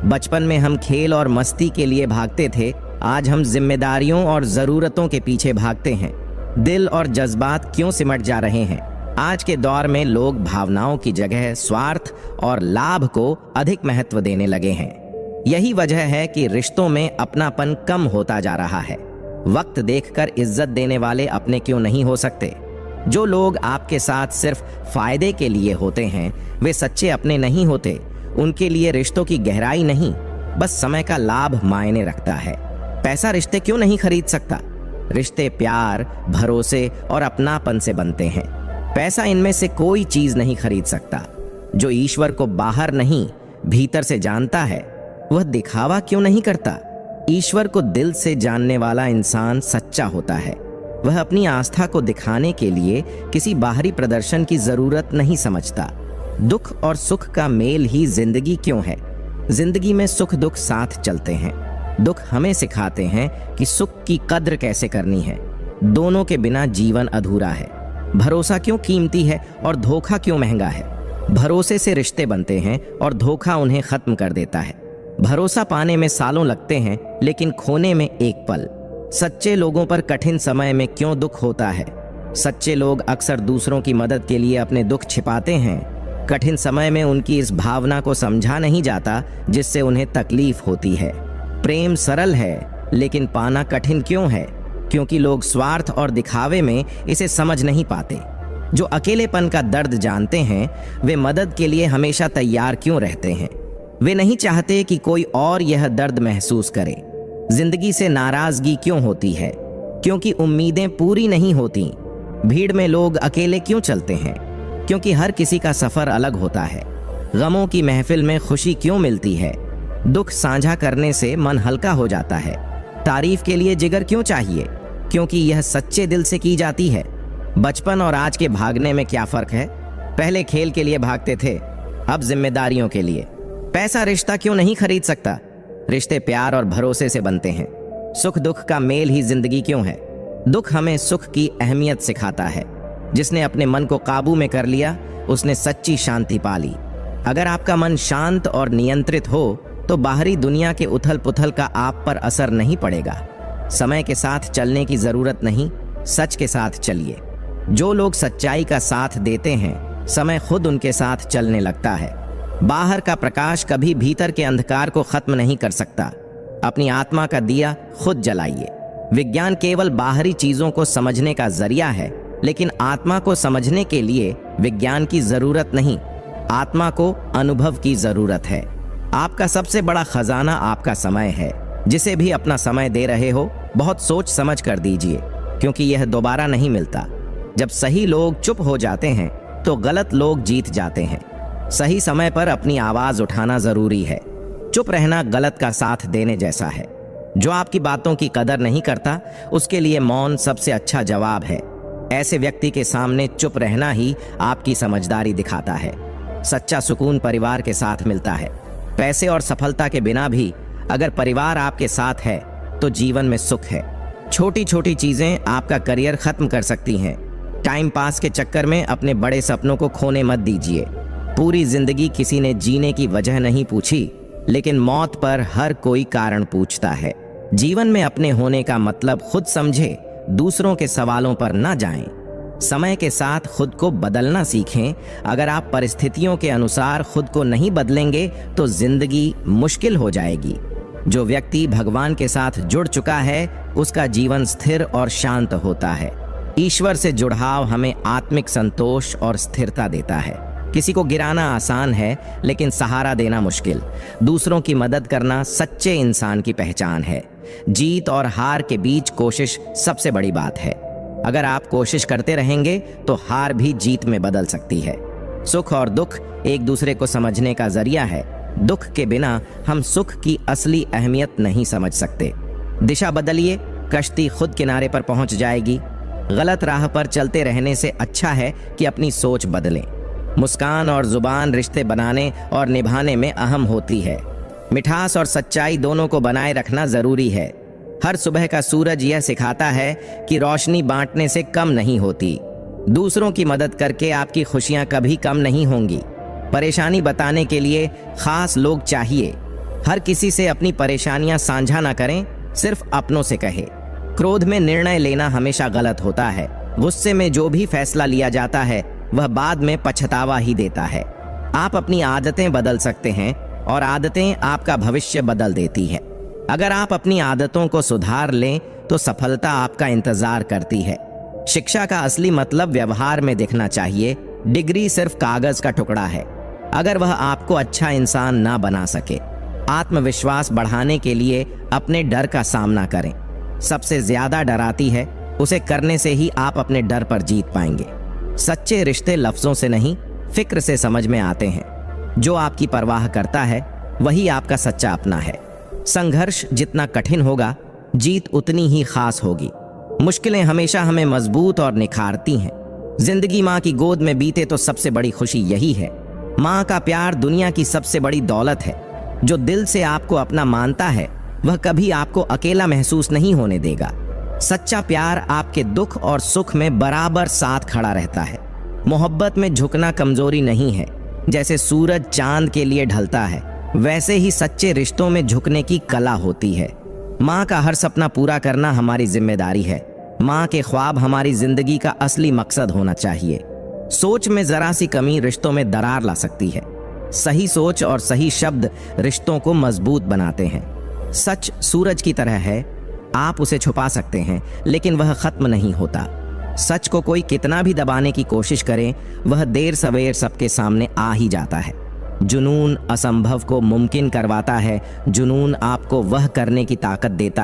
बचपन में हम खेल और मस्ती के लिए भागते थे, आज हम जिम्मेदारियों और जरूरतों के पीछे भागते हैं। दिल और जज्बात क्यों सिमट जा रहे हैं? आज के दौर में लोग भावनाओं की जगह स्वार्थ और लाभ को अधिक महत्व देने लगे हैं। यही वजह है कि रिश्तों में अपनापन कम होता जा रहा है। वक्त देखकर इज्जत देने वाले अपने क्यों नहीं हो सकते? जो लोग आपके साथ सिर्फ फायदे के लिए होते हैं वे सच्चे अपने नहीं होते। उनके लिए रिश्तों की गहराई नहीं, बस समय का लाभ मायने रखता है। पैसा रिश्ते क्यों नहीं खरीद सकता? रिश्ते प्यार, भरोसे और अपनापन से बनते हैं। पैसा इनमें से कोई चीज नहीं खरीद सकता। जो ईश्वर को बाहर नहीं भीतर से जानता है वह दिखावा क्यों नहीं करता? ईश्वर को दिल से जानने वाला इंसान सच्चा होता है। वह अपनी आस्था को दिखाने के लिए किसी बाहरी प्रदर्शन की जरूरत नहीं समझता। दुख और सुख का मेल ही जिंदगी क्यों है? जिंदगी में सुख दुख साथ चलते हैं। दुख हमें सिखाते हैं कि सुख की कद्र कैसे करनी है। दोनों के बिना जीवन अधूरा है। भरोसा क्यों कीमती है और धोखा क्यों महंगा है? भरोसे से रिश्ते बनते हैं और धोखा उन्हें खत्म कर देता है। भरोसा पाने में सालों लगते हैं, लेकिन खोने में एक पल। सच्चे लोगों पर कठिन समय में क्यों दुख होता है? सच्चे लोग अक्सर दूसरों की मदद के लिए अपने दुख छिपाते हैं। कठिन समय में उनकी इस भावना को समझा नहीं जाता जिससे उन्हें तकलीफ होती है। प्रेम सरल है, लेकिन पाना कठिन क्यों है? क्योंकि लोग स्वार्थ और दिखावे में इसे समझ नहीं पाते। जो अकेलेपन का दर्द जानते हैं वे मदद के लिए हमेशा तैयार क्यों रहते हैं? वे नहीं चाहते कि कोई और यह दर्द महसूस करे। जिंदगी से नाराजगी क्यों होती है? क्योंकि उम्मीदें पूरी नहीं होती। भीड़ में लोग अकेले क्यों चलते हैं? क्योंकि हर किसी का सफर अलग होता है। गमों की महफिल में खुशी क्यों मिलती है? दुख साझा करने से मन हल्का हो जाता है। तारीफ के लिए जिगर क्यों चाहिए? क्योंकि यह सच्चे दिल से की जाती है। बचपन और आज के भागने में क्या फर्क है? पहले खेल के लिए भागते थे, अब जिम्मेदारियों के लिए। पैसा रिश्ता क्यों नहीं खरीद सकता? रिश्ते प्यार और भरोसे से बनते हैं। सुख दुख का मेल ही जिंदगी क्यों है? दुख हमें सुख की अहमियत सिखाता है। जिसने अपने मन को काबू में कर लिया उसने सच्ची शांति पा ली। अगर आपका मन शांत और नियंत्रित हो तो बाहरी दुनिया के उथल पुथल का आप पर असर नहीं पड़ेगा। समय के साथ चलने की जरूरत नहीं, सच के साथ चलिए। जो लोग सच्चाई का साथ देते हैं समय खुद उनके साथ चलने लगता है। बाहर का प्रकाश कभी भीतर के अंधकार को खत्म नहीं कर सकता। अपनी आत्मा का दिया खुद जलाइए। विज्ञान केवल बाहरी चीजों को समझने का जरिया है, लेकिन आत्मा को समझने के लिए विज्ञान की जरूरत नहीं, आत्मा को अनुभव की जरूरत है। आपका सबसे बड़ा खजाना आपका समय है। जिसे भी अपना समय दे रहे हो बहुत सोच समझ कर दीजिए, क्योंकि यह दोबारा नहीं मिलता। जब सही लोग चुप हो जाते हैं तो गलत लोग जीत जाते हैं। सही समय पर अपनी आवाज उठाना जरूरी है। चुप रहना गलत का साथ देने जैसा है। जो आपकी बातों की कदर नहीं करता उसके लिए मौन सबसे अच्छा जवाब है। ऐसे व्यक्ति के सामने चुप रहना ही आपकी समझदारी दिखाता है। सच्चा सुकून परिवार के साथ मिलता है। पैसे और सफलता के बिना भी अगर परिवार आपके साथ है तो जीवन में सुख है। छोटी छोटी चीजें आपका करियर खत्म कर सकती हैं। टाइम पास के चक्कर में अपने बड़े सपनों को खोने मत दीजिए। पूरी जिंदगी किसी ने जीने की वजह नहीं पूछी, लेकिन मौत पर हर कोई कारण पूछता है। जीवन में अपने होने का मतलब खुद समझे, दूसरों के सवालों पर ना जाएं। समय के साथ खुद को बदलना सीखें। अगर आप परिस्थितियों के अनुसार खुद को नहीं बदलेंगे तो जिंदगी मुश्किल हो जाएगी। जो व्यक्ति भगवान के साथ जुड़ चुका है उसका जीवन स्थिर और शांत होता है। ईश्वर से जुड़ाव हमें आत्मिक संतोष और स्थिरता देता है। किसी को गिराना आसान है, लेकिन सहारा देना मुश्किल। दूसरों की मदद करना सच्चे इंसान की पहचान है। जीत और हार के बीच कोशिश सबसे बड़ी बात है। अगर आप कोशिश करते रहेंगे तो हार भी जीत में बदल सकती है। सुख और दुख एक दूसरे को समझने का जरिया है। दुख के बिना हम सुख की असली अहमियत नहीं समझ सकते। दिशा बदलिए, कश्ती खुद किनारे पर पहुंच जाएगी। गलत राह पर चलते रहने से अच्छा है कि अपनी सोच बदलें। मुस्कान और जुबान रिश्ते बनाने और निभाने में अहम होती है। मिठास और सच्चाई दोनों को बनाए रखना जरूरी है। हर सुबह का सूरज यह सिखाता है कि रोशनी बांटने से कम नहीं होती। दूसरों की मदद करके आपकी खुशियां कभी कम नहीं होंगी। परेशानी बताने के लिए खास लोग चाहिए। हर किसी से अपनी परेशानियां साझा ना करें, सिर्फ अपनों से कहें। क्रोध में निर्णय लेना हमेशा गलत होता है। गुस्से में जो भी फैसला लिया जाता है वह बाद में पछतावा ही देता है। आप अपनी आदतें बदल सकते हैं और आदतें आपका भविष्य बदल देती है। अगर आप अपनी आदतों को सुधार लें तो सफलता आपका इंतजार करती है। शिक्षा का असली मतलब व्यवहार में दिखना चाहिए। डिग्री सिर्फ कागज का टुकड़ा है अगर वह आपको अच्छा इंसान ना बना सके। आत्मविश्वास बढ़ाने के लिए अपने डर का सामना करें। सबसे ज्यादा डराती है, उसे करने से ही आप अपने डर पर जीत पाएंगे। सच्चे रिश्ते लफ्जों से नहीं, फिक्र से समझ में आते हैं। जो आपकी परवाह करता है वही आपका सच्चा अपना है। संघर्ष जितना कठिन होगा, जीत उतनी ही खास होगी। मुश्किलें हमेशा हमें मजबूत और निखारती हैं। जिंदगी माँ की गोद में बीते तो सबसे बड़ी खुशी यही है। माँ का प्यार दुनिया की सबसे बड़ी दौलत है। जो दिल से आपको अपना मानता है वह कभी आपको अकेला महसूस नहीं होने देगा। सच्चा प्यार आपके दुख और सुख में बराबर साथ खड़ा रहता है। मोहब्बत में झुकना कमजोरी नहीं है। जैसे सूरज चांद के लिए ढलता है, वैसे ही सच्चे रिश्तों में झुकने की कला होती है। माँ का हर सपना पूरा करना हमारी जिम्मेदारी है। माँ के ख्वाब हमारी जिंदगी का असली मकसद होना चाहिए। सोच में जरा सी कमी रिश्तों में दरार ला सकती है। सही सोच और सही शब्द रिश्तों को मजबूत बनाते हैं। सच सूरज की तरह है, आप उसे छुपा सकते हैं लेकिन वह खत्म नहीं होता। सच को कोई कितना भी दबाने की कोशिश करे, वह देर सवेर सबके सामने आ ही जाता है। जुनून असंभव को मुमकिन करवाता है। जुनून आपको वह करने की ताकत देता है